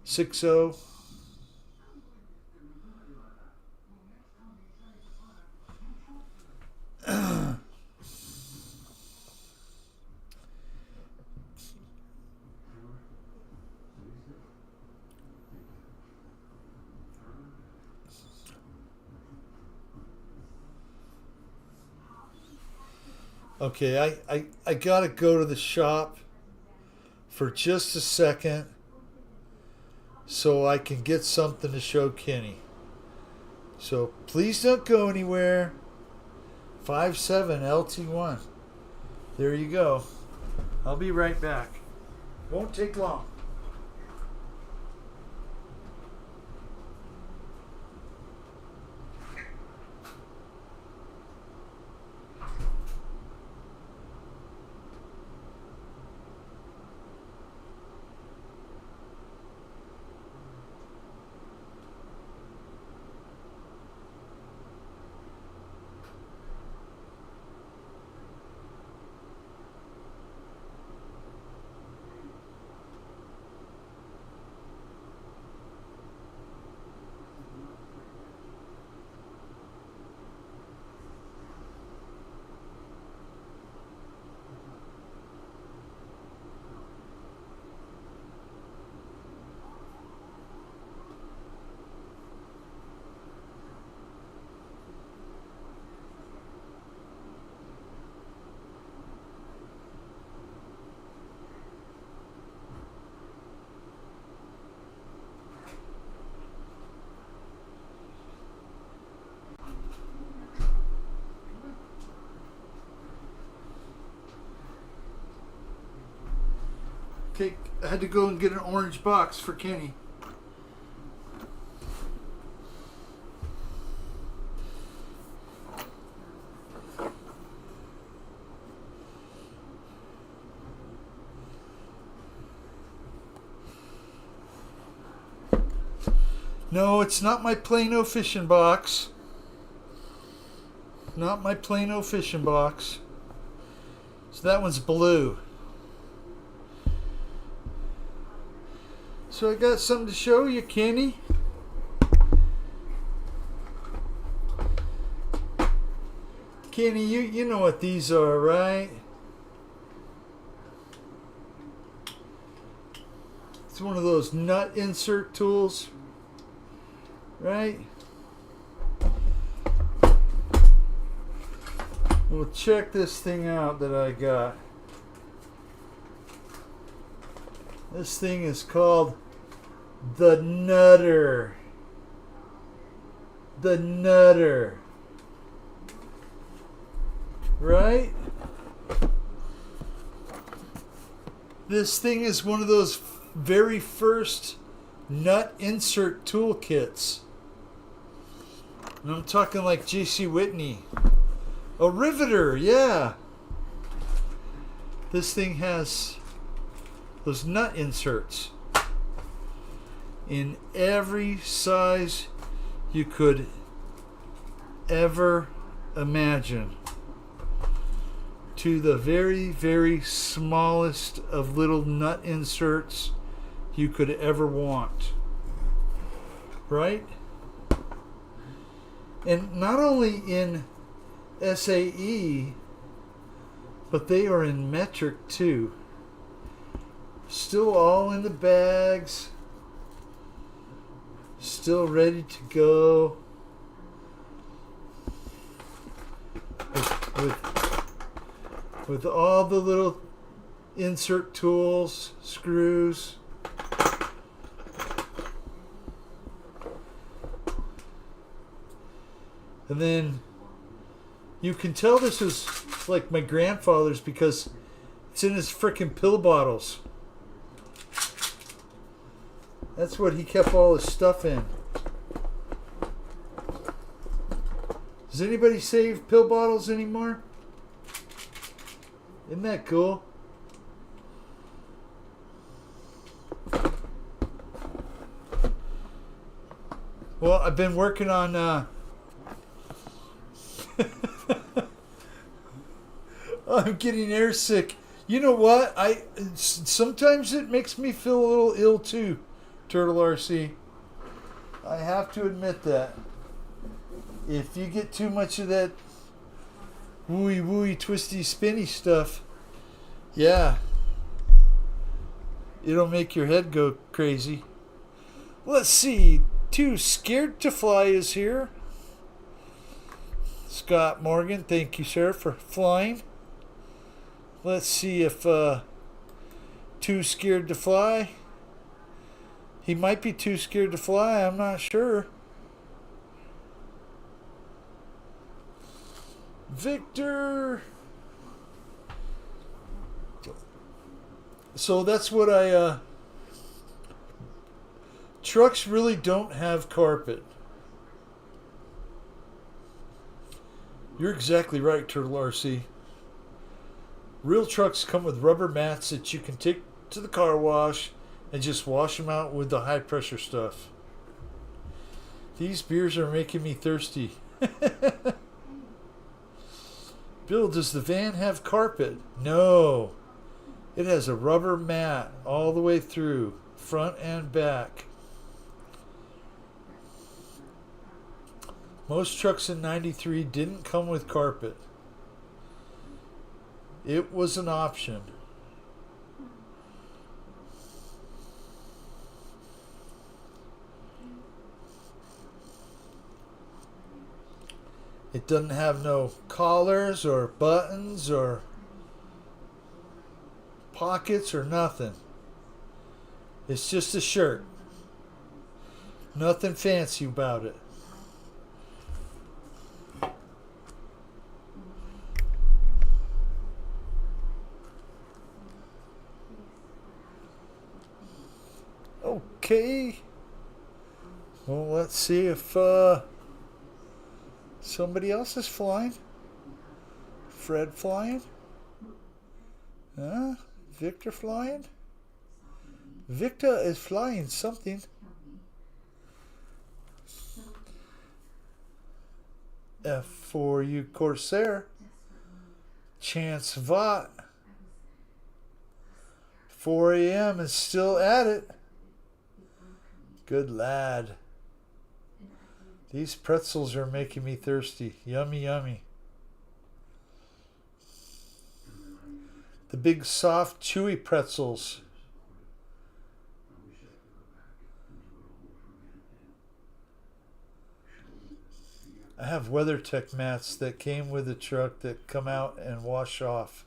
6.0. Okay, I gotta go to the shop for just a second so I can get something to show Kenny. So please don't go anywhere. 5.7 LT1. There you go. I'll be right back. Won't take long. I had to go and get an orange box for Kenny. No, it's not my Plano fishing box. Not my Plano fishing box. So that one's blue. So I got something to show you, Kenny. Kenny, you know what these are, right? It's one of those nut insert tools, right? Well, check this thing out that I got. This thing is called the Nutter. The Nutter. Right? This thing is one of those very first nut insert toolkits. And I'm talking like J.C. Whitney. A riveter, yeah. This thing has those nut inserts in every size you could ever imagine, to the very, very smallest of little nut inserts you could ever want. Right? And not only in SAE, but they are in metric too. Still all in the bags. Still ready to go. With all the little insert tools, screws. And then you can tell this is like my grandfather's because it's in his frickin' pill bottles. That's what he kept all his stuff in. Does anybody save pill bottles anymore? Isn't that cool? Well, I've been working on I'm getting airsick. You know what? Sometimes it makes me feel a little ill too, Turtle RC. I have to admit that. If you get too much of that wooey, twisty, spinny stuff, yeah, it'll make your head go crazy. Let's see. Too Scared to Fly is here. Scott Morgan, thank you, sir, for flying. Let's see if Too Scared to Fly. He might be too scared to fly, I'm not sure. Victor. So that's what trucks really don't have carpet. You're exactly right, Turtle RC. Real trucks come with rubber mats that you can take to the car wash and just wash them out with the high pressure stuff. These beers are making me thirsty. Bill, does the van have carpet? No. It has a rubber mat all the way through, front and back. Most trucks in 93 didn't come with carpet. It was an option. It doesn't have no collars or buttons or pockets or nothing. It's just a shirt. Nothing fancy about it. Okay. Well, let's see if somebody else is flying. Fred flying? Huh? Victor flying? Victor is flying something. F for you, Corsair. Chance Vought. 4 a.m. is still at it. Good lad. These pretzels are making me thirsty. Yummy, yummy. The big, soft, chewy pretzels. I have WeatherTech mats that came with the truck that come out and wash off.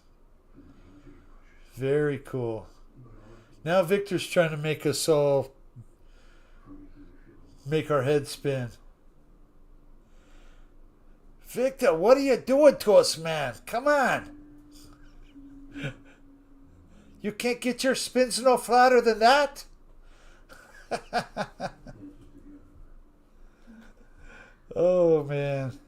Very cool. Now Victor's trying to make us all make our head spin. Victor, what are you doing to us, man? Come on. You can't get your spins no flatter than that? Oh, man.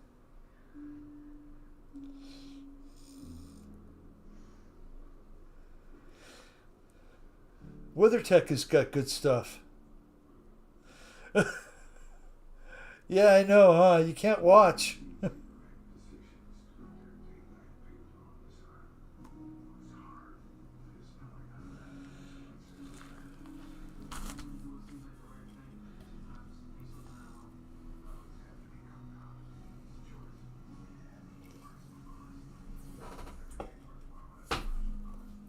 WeatherTech has got good stuff. Yeah, I know, huh? You can't watch.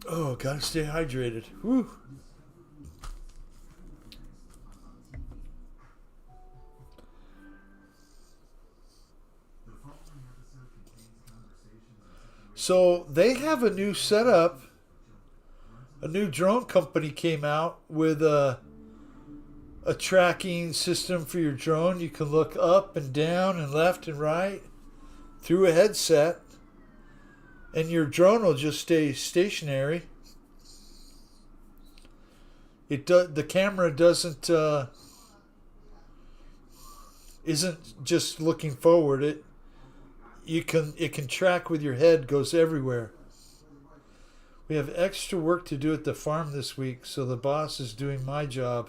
Oh, gotta stay hydrated. Whew. So they have a new setup. A new drone company came out with a tracking system for your drone. You can look up and down and left and right through a headset, and your drone will just stay stationary. The camera isn't just looking forward. It can track with your head, goes everywhere. We have extra work to do at the farm this week, so the boss is doing my job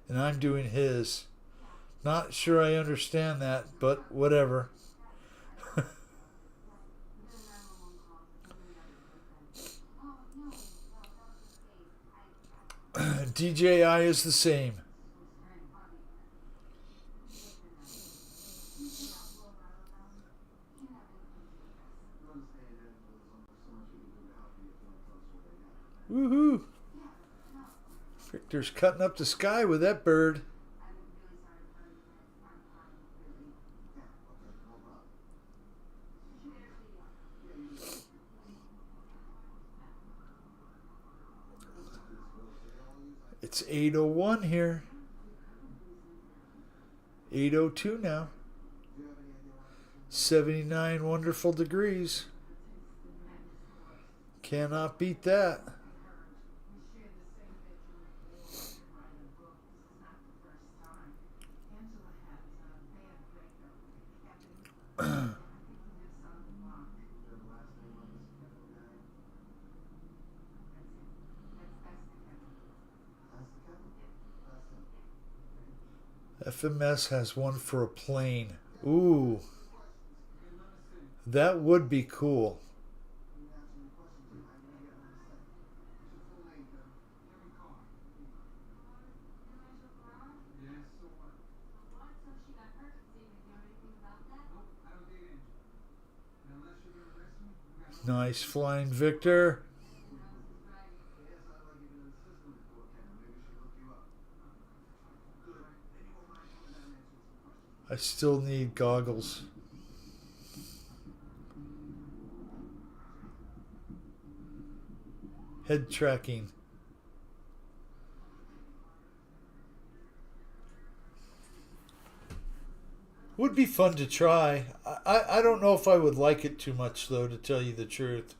and I'm doing his. Not sure I understand that, but whatever. DJI is the same. Woohoo! Victor's cutting up the sky with that bird. It's 8:01 here. 8:02 now. 79 wonderful degrees. Cannot beat that. FMS has one for a plane. Ooh. That would be cool. Nice flying, Victor. I still need goggles. Head tracking. Would be fun to try. I don't know if I would like it too much, though, to tell you the truth.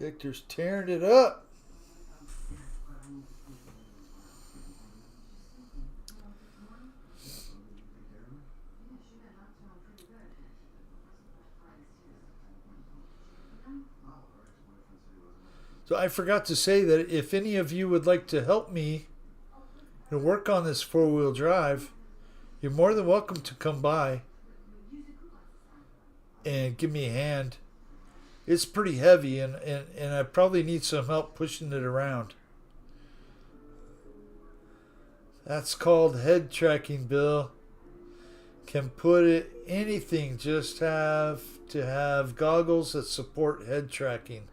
Victor's tearing it up. So I forgot to say that if any of you would like to help me and work on this four-wheel drive, you're more than welcome to come by and give me a hand. It's pretty heavy, and I probably need some help pushing it around. That's called head tracking, Bill. Can put it anything, just have to have goggles that support head tracking.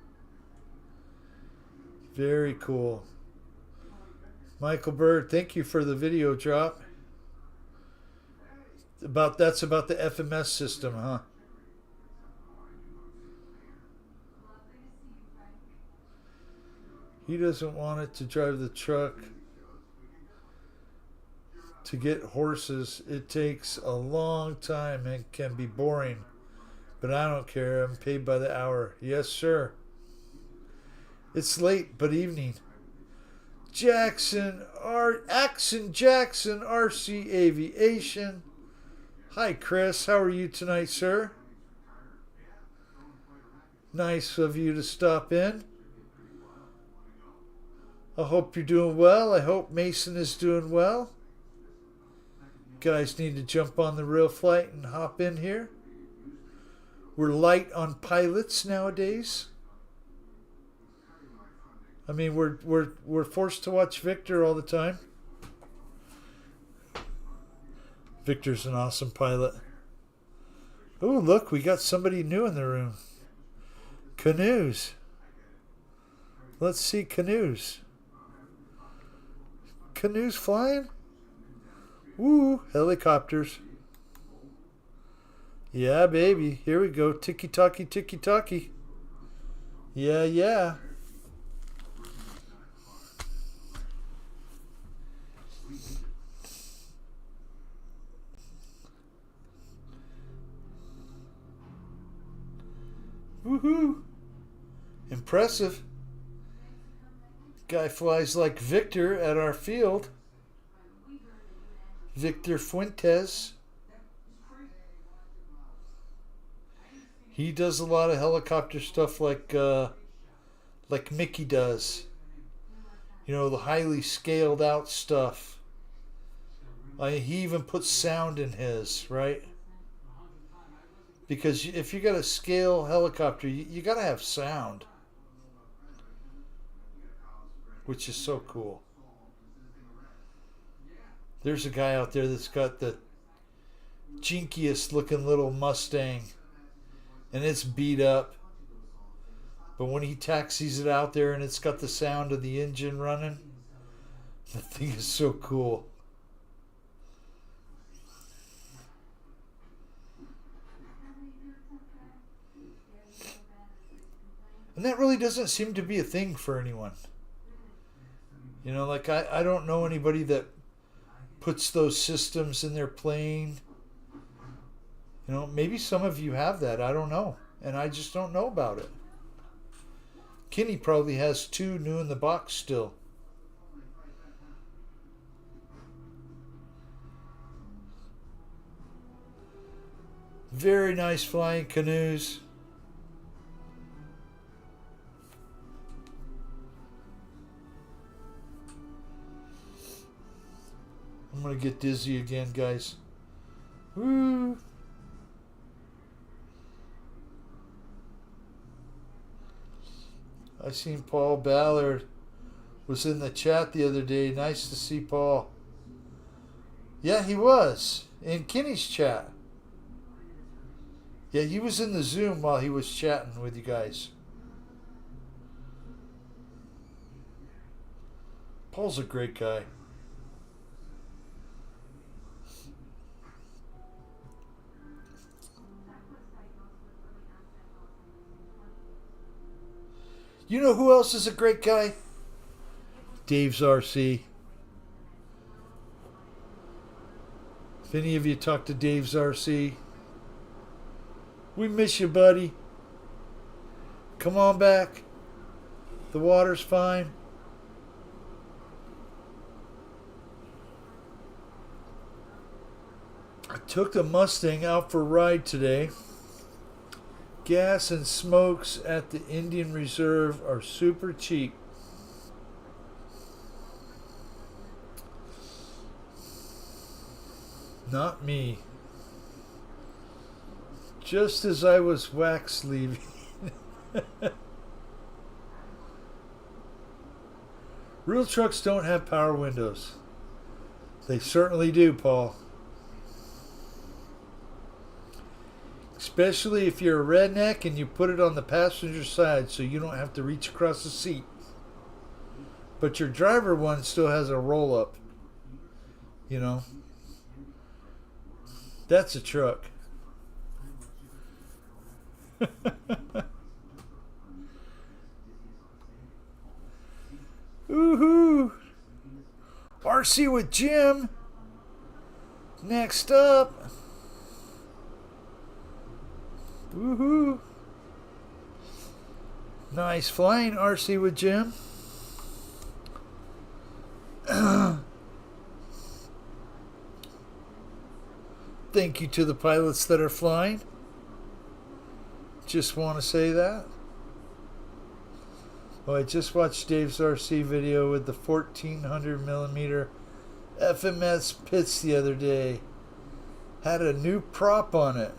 Very cool. Michael Bird, thank you for the video drop. That's about the FMS system, huh? He doesn't want it to drive the truck. To get horses, it takes a long time and can be boring. But I don't care. I'm paid by the hour. Yes, sir. It's late, but evening. Axon Jackson, RC Aviation. Hi, Chris. How are you tonight, sir? Nice of you to stop in. I hope you're doing well. I hope Mason is doing well. Guys need to jump on the real flight and hop in here. We're light on pilots nowadays. I mean, we're forced to watch Victor all the time. Victor's an awesome pilot. Oh, look, we got somebody new in the room. Canoes. Let's see canoes. Canoes flying? Woo, helicopters. Yeah, baby. Here we go. Tiki-taki, tiki-taki. Yeah, yeah. Woohoo! Impressive. Guy flies like Victor at our field. Victor Fuentes. He does a lot of helicopter stuff like Mickey does. You know, the highly scaled out stuff. He even puts sound in his, right? Because if you got a scale helicopter, you got to have sound. Which is so cool. There's a guy out there that's got the jinkiest looking little Mustang. And it's beat up. But when he taxis it out there and it's got the sound of the engine running, the thing is so cool. And that really doesn't seem to be a thing for anyone. You know, like I don't know anybody that puts those systems in their plane. You know, maybe some of you have that. I don't know. And I just don't know about it. Kenny probably has 2 new in the box still. Very nice flying canoes. I'm going to get dizzy again, guys. Woo! I seen Paul Ballard was in the chat the other day. Nice to see Paul. Yeah, he was in Kenny's chat. Yeah, he was in the Zoom while he was chatting with you guys. Paul's a great guy. You know who else is a great guy? Dave's RC. If any of you talk to Dave's RC, we miss you, buddy. Come on back. The water's fine. I took the Mustang out for a ride today. Gas and smokes at the Indian Reserve are super cheap. Not me. Just as I was wax leaving. Real trucks don't have power windows. They certainly do, Paul. Especially if you're a redneck and you put it on the passenger side so you don't have to reach across the seat. But your driver one still has a roll up. You know. That's a truck. Woohoo! RC with Jim. Next up. Woohoo! Nice flying, RC with Jim. Thank you to the pilots that are flying. Just want to say that. Oh, I just watched Dave's RC video with the 1400mm FMS Pitts the other day. Had a new prop on it.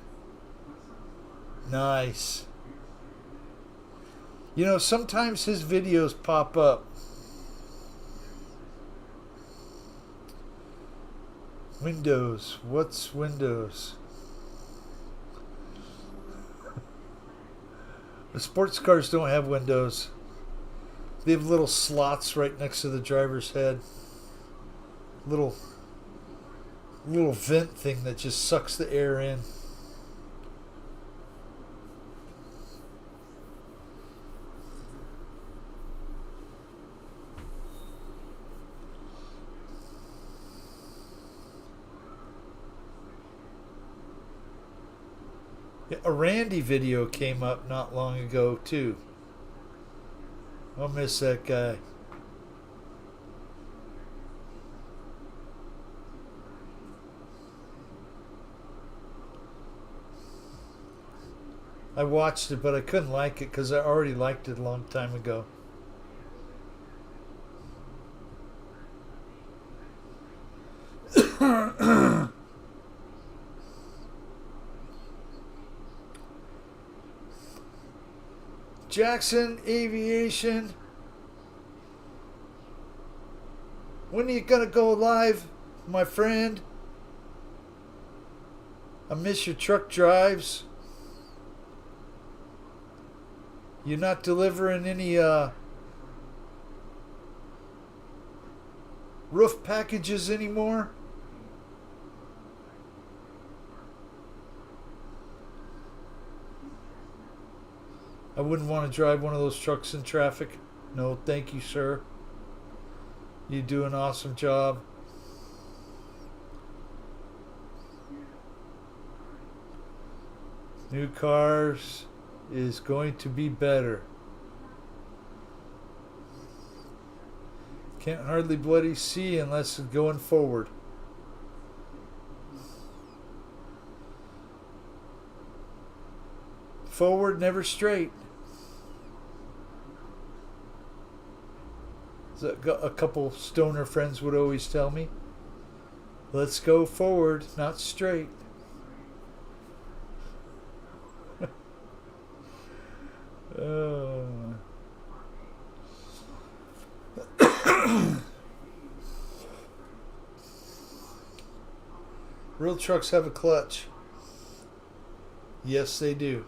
Nice. You know, sometimes his videos pop up. Windows. What's Windows? The sports cars don't have windows. They have little slots right next to the driver's head. Little vent thing that just sucks the air in. A Randy video came up not long ago too. I'll miss that guy. I watched it, but I couldn't like it because I already liked it a long time ago. Jackson Aviation. When are you gonna go live, my friend? I miss your truck drives. You're not delivering any roof packages anymore? I wouldn't want to drive one of those trucks in traffic. No, thank you, sir. You do an awesome job. New cars is going to be better. Can't hardly bloody see unless it's going forward. Forward, never straight. A couple stoner friends would always tell me. Let's go forward, not straight. Real trucks have a clutch. Yes, they do.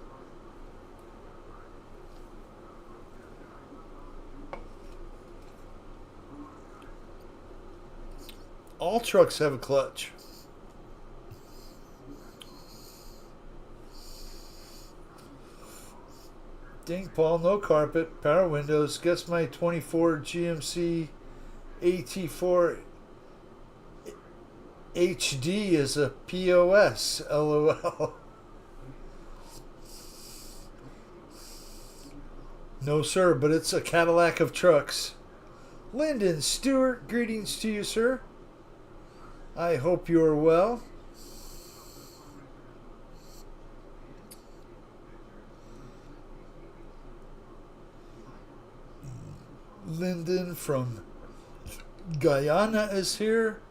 All trucks have a clutch. Ding, Paul, no carpet, power windows. Guess my 24 GMC AT4 HD is a POS. LOL. No, sir, but it's a Cadillac of trucks. Lyndon Stewart, greetings to you, sir. I hope you are well. Lyndon from Guyana is here.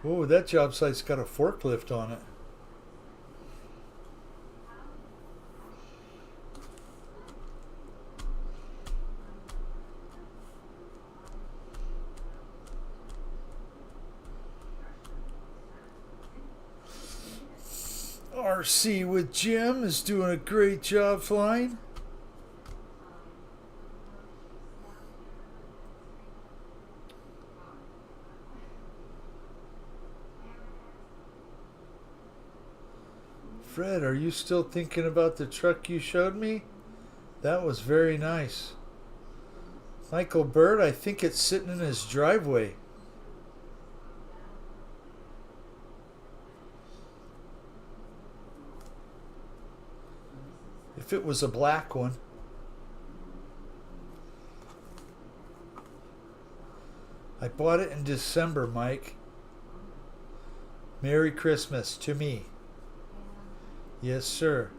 Oh, that job site's got a forklift on it. RC with Jim is doing a great job flying. Fred, are you still thinking about the truck you showed me? That was very nice. Michael Bird, I think it's sitting in his driveway. If it was a black one. I bought it in December, Mike. Merry Christmas to me. Yes, sir.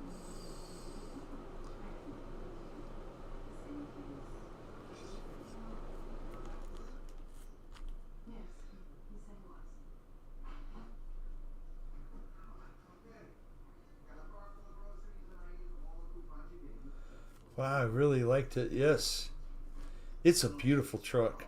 Wow, I really liked it. Yes. It's a beautiful truck.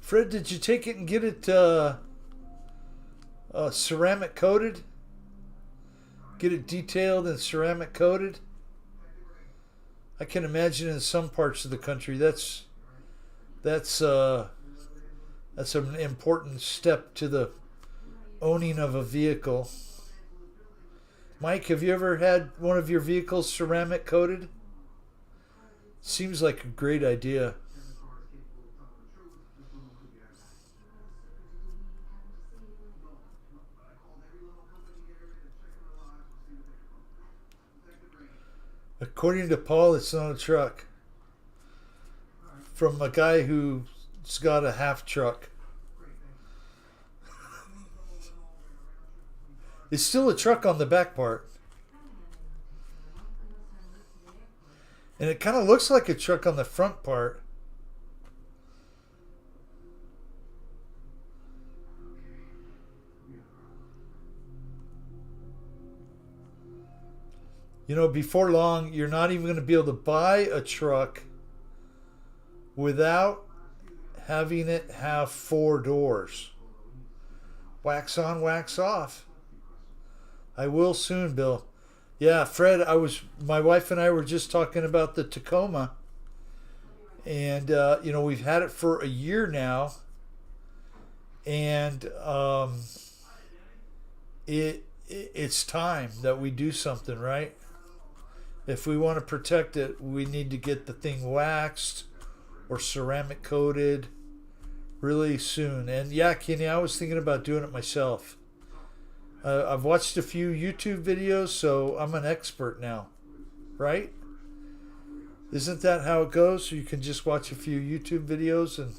Fred, did you take it and get it ceramic coated? Get it detailed and ceramic coated? I can imagine in some parts of the country that's an important step to the owning of a vehicle. Mike, have you ever had one of your vehicles ceramic coated? Seems like a great idea. According to Paul, it's not a truck. From a guy who's got a half truck. It's still a truck on the back part. And it kind of looks like a truck on the front part. You know, before long, you're not even going to be able to buy a truck without having it have 4 doors. Wax on, wax off. I will soon, Bill. Yeah, Fred, my wife and I were just talking about the Tacoma. And, we've had it for a year now. And it's time that we do something, right? If we want to protect it, we need to get the thing waxed or ceramic coated really soon. And yeah, Kenny, I was thinking about doing it myself. I've watched a few YouTube videos, so I'm an expert now, right? Isn't that how it goes? You can just watch a few YouTube videos and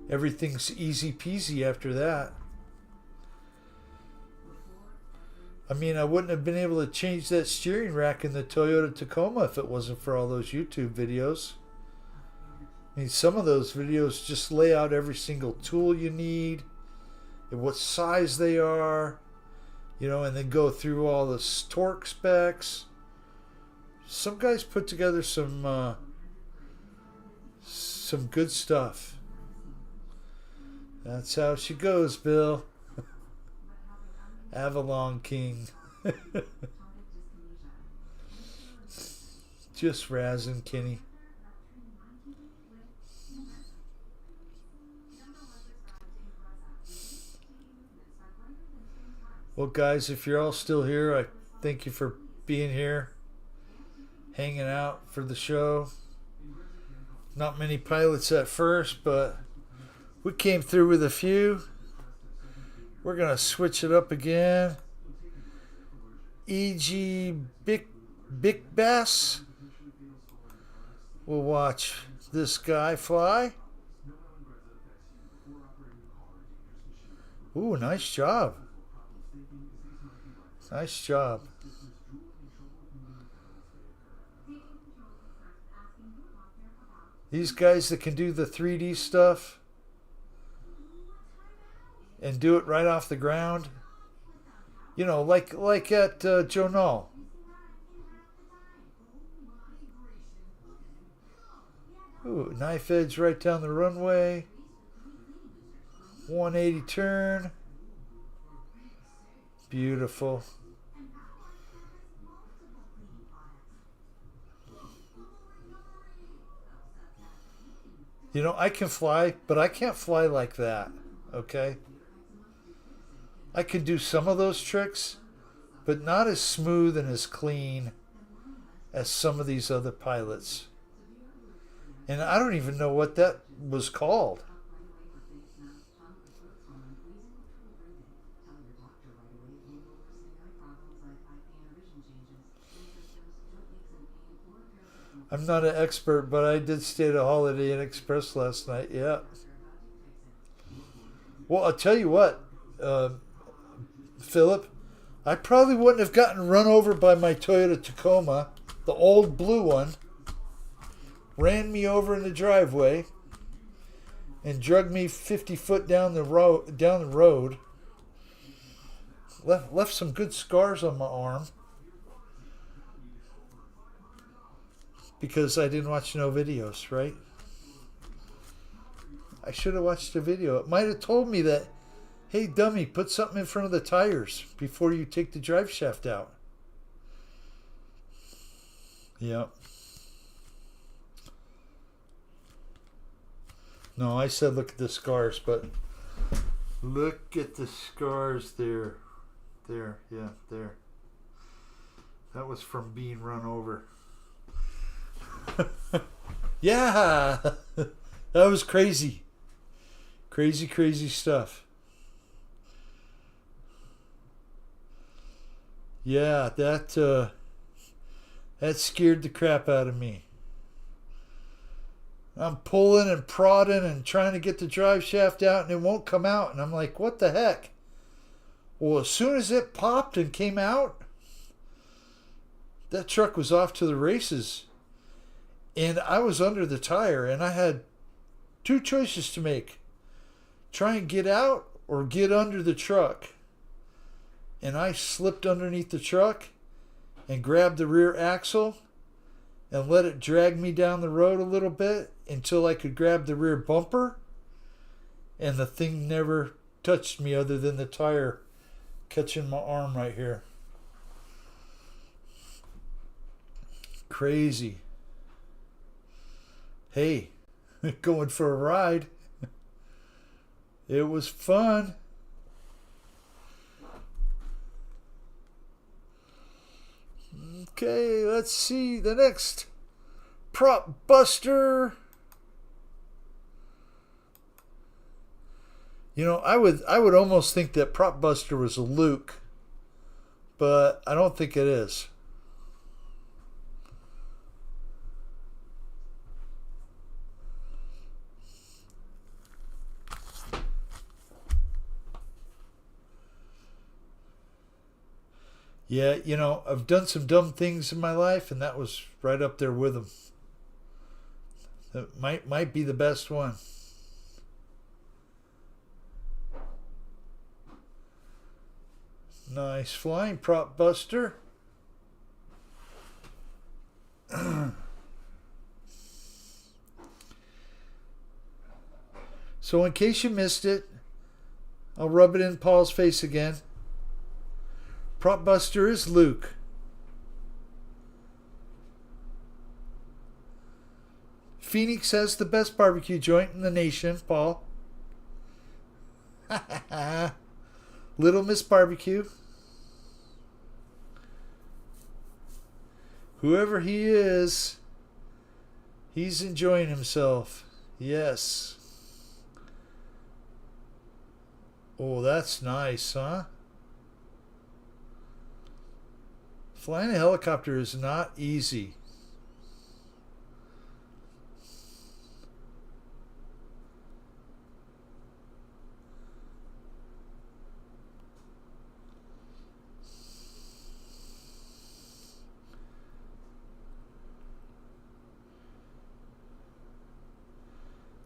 everything's easy peasy after that. I mean, I wouldn't have been able to change that steering rack in the Toyota Tacoma if it wasn't for all those YouTube videos. I mean, some of those videos just lay out every single tool you need and what size they are, and then go through all the torque specs. Some guys put together some some good stuff. That's how she goes, Bill. Avalon King. Just razzing Kenny. Well, guys, if you're all still here, I thank you for being here, hanging out for the show. Not many pilots at first, but we came through with a few. We're going to switch it up again. E.G. Big Bass. We'll watch this guy fly. Ooh, nice job. Nice job. These guys that can do the 3D stuff and do it right off the ground, you know, like at Joe Null. Ooh, knife edge right down the runway. 180 turn. Beautiful. You know, I can fly, but I can't fly like that, okay? I can do some of those tricks, but not as smooth and as clean as some of these other pilots. And I don't even know what that was called. I'm not an expert, but I did stay at a Holiday Inn Express last night. Yeah. Well, I'll tell you what, Philip, I probably wouldn't have gotten run over by my Toyota Tacoma, the old blue one. Ran me over in the driveway and dragged me 50 foot down the road. Left some good scars on my arm. Because I didn't watch no videos, right? I should have watched the video. It might have told me that, hey, dummy, put something in front of the tires before you take the drive shaft out. Yep. No, I said look at the scars, but look at the scars there. There, yeah, there. That was from being run over. Yeah, that was crazy. Crazy stuff. Yeah, that scared the crap out of me. I'm pulling and prodding and trying to get the drive shaft out and it won't come out. And I'm like, what the heck? Well, as soon as it popped and came out, that truck was off to the races. And I was under the tire and I had two choices to make. Try and get out or get under the truck. And I slipped underneath the truck and grabbed the rear axle and let it drag me down the road a little bit until I could grab the rear bumper. And the thing never touched me other than the tire catching my arm right here. Crazy. Hey, going for a ride. It was fun. Okay, let's see the next prop buster. You know, I would almost think that prop buster was a Luke, but I don't think it is. Yeah, you know, I've done some dumb things in my life, and that was right up there with them. That might be the best one. Nice flying, prop buster. So in case you missed it, I'll rub it in Paul's face again. Prop buster is Luke. Phoenix has the best barbecue joint in the nation, Paul. Little Miss Barbecue. Whoever he is, he's enjoying himself. Yes. Oh, that's nice, huh? Flying a helicopter is not easy.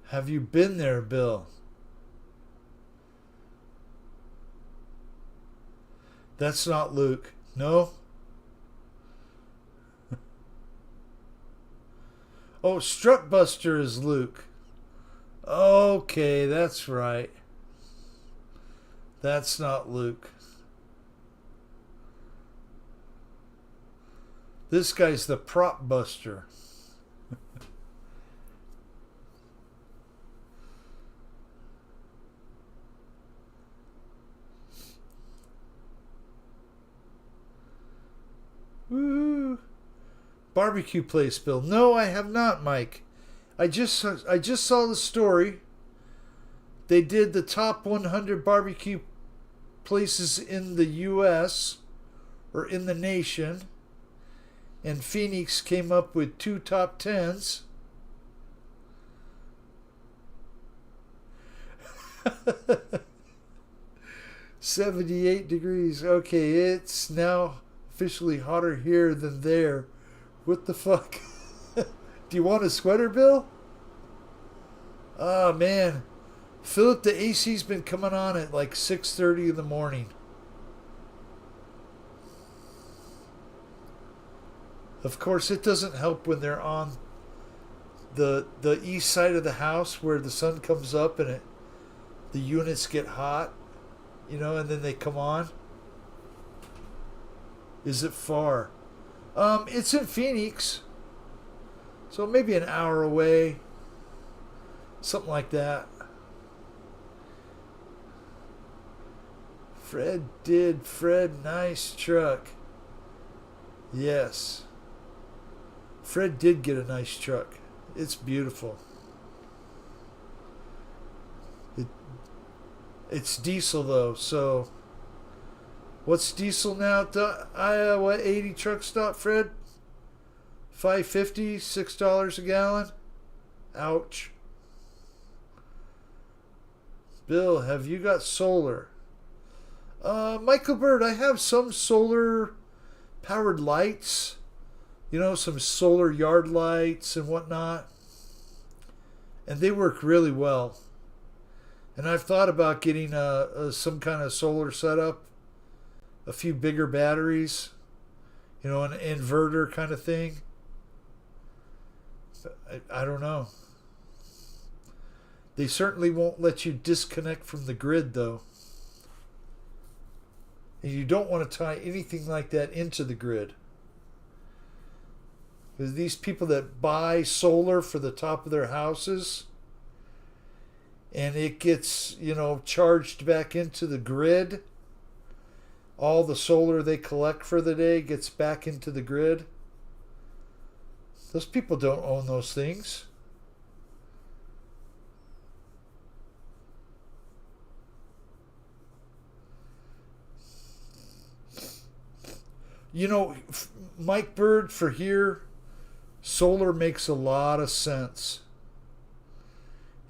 Have you been there, Bill? That's not Luke. No? Oh, Strutbuster is Luke. Okay, that's right. That's not Luke. This guy's the Prop Buster. Woo! Barbecue place, Bill. No, I have not, Mike. I just saw the story. They did the top 100 barbecue places in the U.S. or in the nation, and Phoenix came up with 2 top 10s. $78. Okay, it's now officially hotter here than there. What the fuck? Do you want a sweater, Bill? Oh, man. Philip, the AC's been coming on at like 6:30 in the morning. Of course, it doesn't help when they're on the east side of the house where the sun comes up and the units get hot, you know, and then they come on. Is it far? It's in Phoenix, so maybe an hour away, something like that. Fred, nice truck. Yes. Fred did get a nice truck. It's beautiful. It's diesel though, so what's diesel now at the Iowa 80 truck stop, Fred? $5.50, $6 a gallon? Ouch. Bill, have you got solar? Michael Bird, I have some solar powered lights. You know, some solar yard lights and whatnot. And they work really well. And I've thought about getting some kind of solar setup. A few bigger batteries. You know, an inverter kind of thing. I don't know. They certainly won't let you disconnect from the grid, though. And you don't want to tie anything like that into the grid. Because these people that buy solar for the top of their houses, and it gets, you know, charged back into the grid, all the solar they collect for the day gets back into the grid. Those people don't own those things. You know, Mike Bird, for here, solar makes a lot of sense.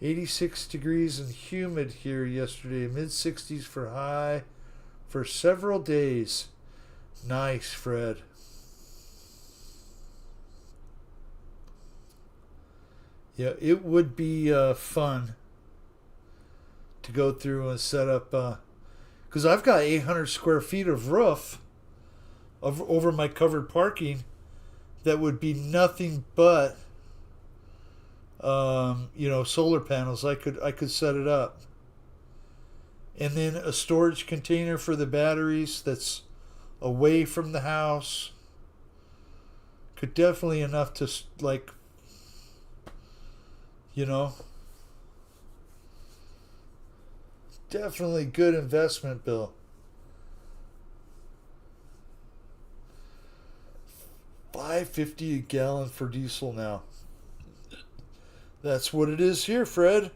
86 degrees and humid here yesterday. Mid-60s for high for several days. Nice, Fred. Yeah, it would be fun to go through and set up, because I've got 800 square feet of roof over my covered parking that would be nothing but solar panels. I could set it up, and then a storage container for the batteries that's away from the house. Could definitely enough to you know, definitely good investment, Bill. $5.50 a gallon for diesel now. That's what it is here, Fred.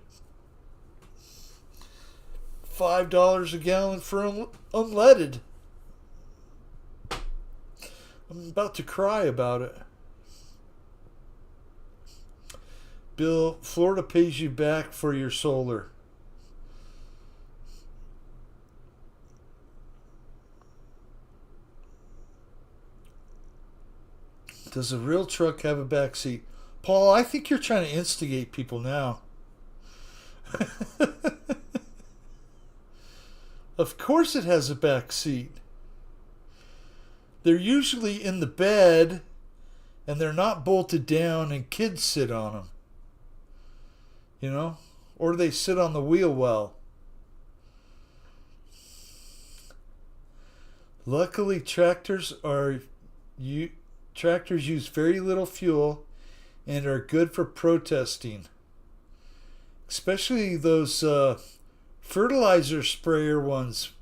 $5 a gallon for unleaded. I'm about to cry about it. Bill, Florida pays you back for your solar. Does a real truck have a back seat? Paul, I think you're trying to instigate people now. Of course it has a back seat. They're usually in the bed and they're not bolted down and kids sit on them. Or they sit on the wheel well. Luckily, tractors use very little fuel and are good for protesting. Especially those fertilizer sprayer ones,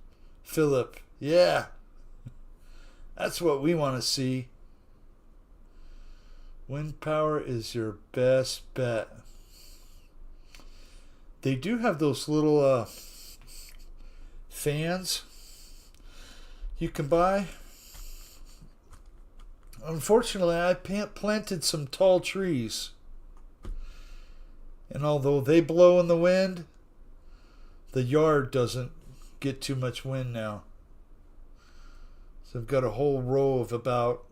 Philip. Yeah. That's what we want to see. Wind power is your best bet. They do have those little fans you can buy. Unfortunately, I planted some tall trees. And although they blow in the wind, the yard doesn't get too much wind now. So I've got a whole row of about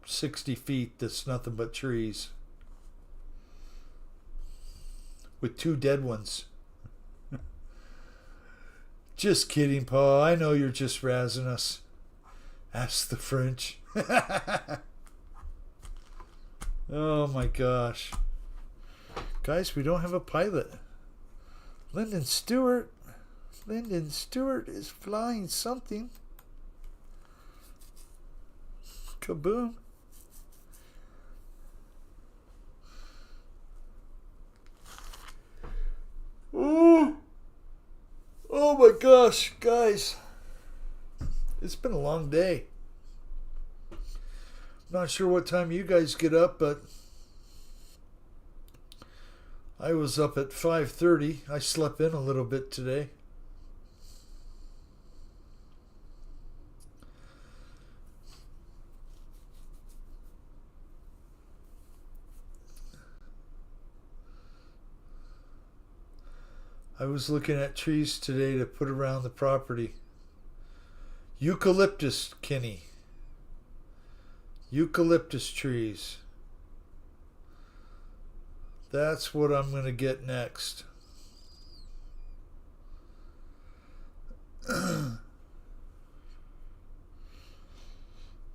60 feet that's nothing but trees. With 2 dead ones. Just kidding, Paul. I know you're just razzing us. Ask the French. Oh my gosh. Guys, we don't have a pilot. Lyndon Stewart is flying something. Kaboom. Ooh. Oh my gosh, guys. It's been a long day. Not sure what time you guys get up, but I was up at 5:30. I slept in a little bit today. I was looking at trees today to put around the property. Eucalyptus, Kenny. Eucalyptus trees. That's what I'm going to get next.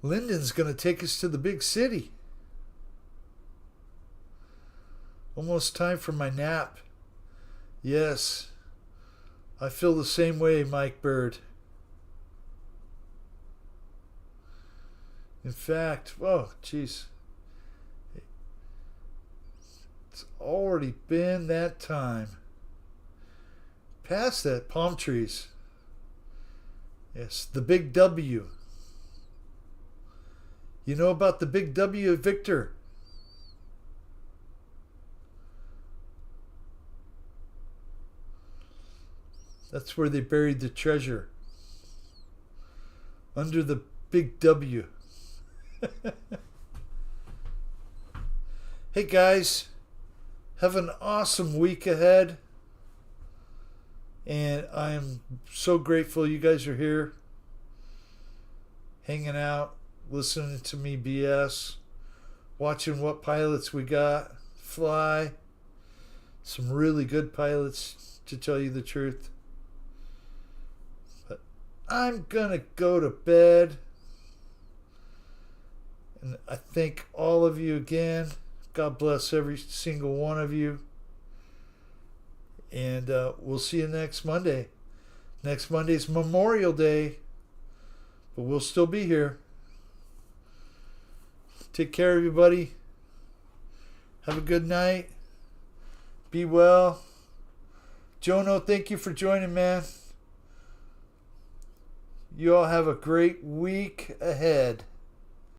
Lyndon's going to take us to the big city. Almost time for my nap. Yes, I feel the same way, Mike Bird. In fact, oh, jeez. It's already been that time. Past that, palm trees. Yes, the big W. You know about the big W, Victor? That's where they buried the treasure. Under the big W. Hey guys, have an awesome week ahead. And I'm so grateful you guys are here. Hanging out, listening to me BS. Watching what pilots we got fly. Some really good pilots, to tell you the truth. I'm gonna go to bed, and I thank all of you again. God bless every single one of you. And we'll see you next Monday. Next Monday's Memorial Day. But we'll still be here. Take care, everybody. Have a good night. Be well. Jono, thank you for joining, man. You all have a great week ahead.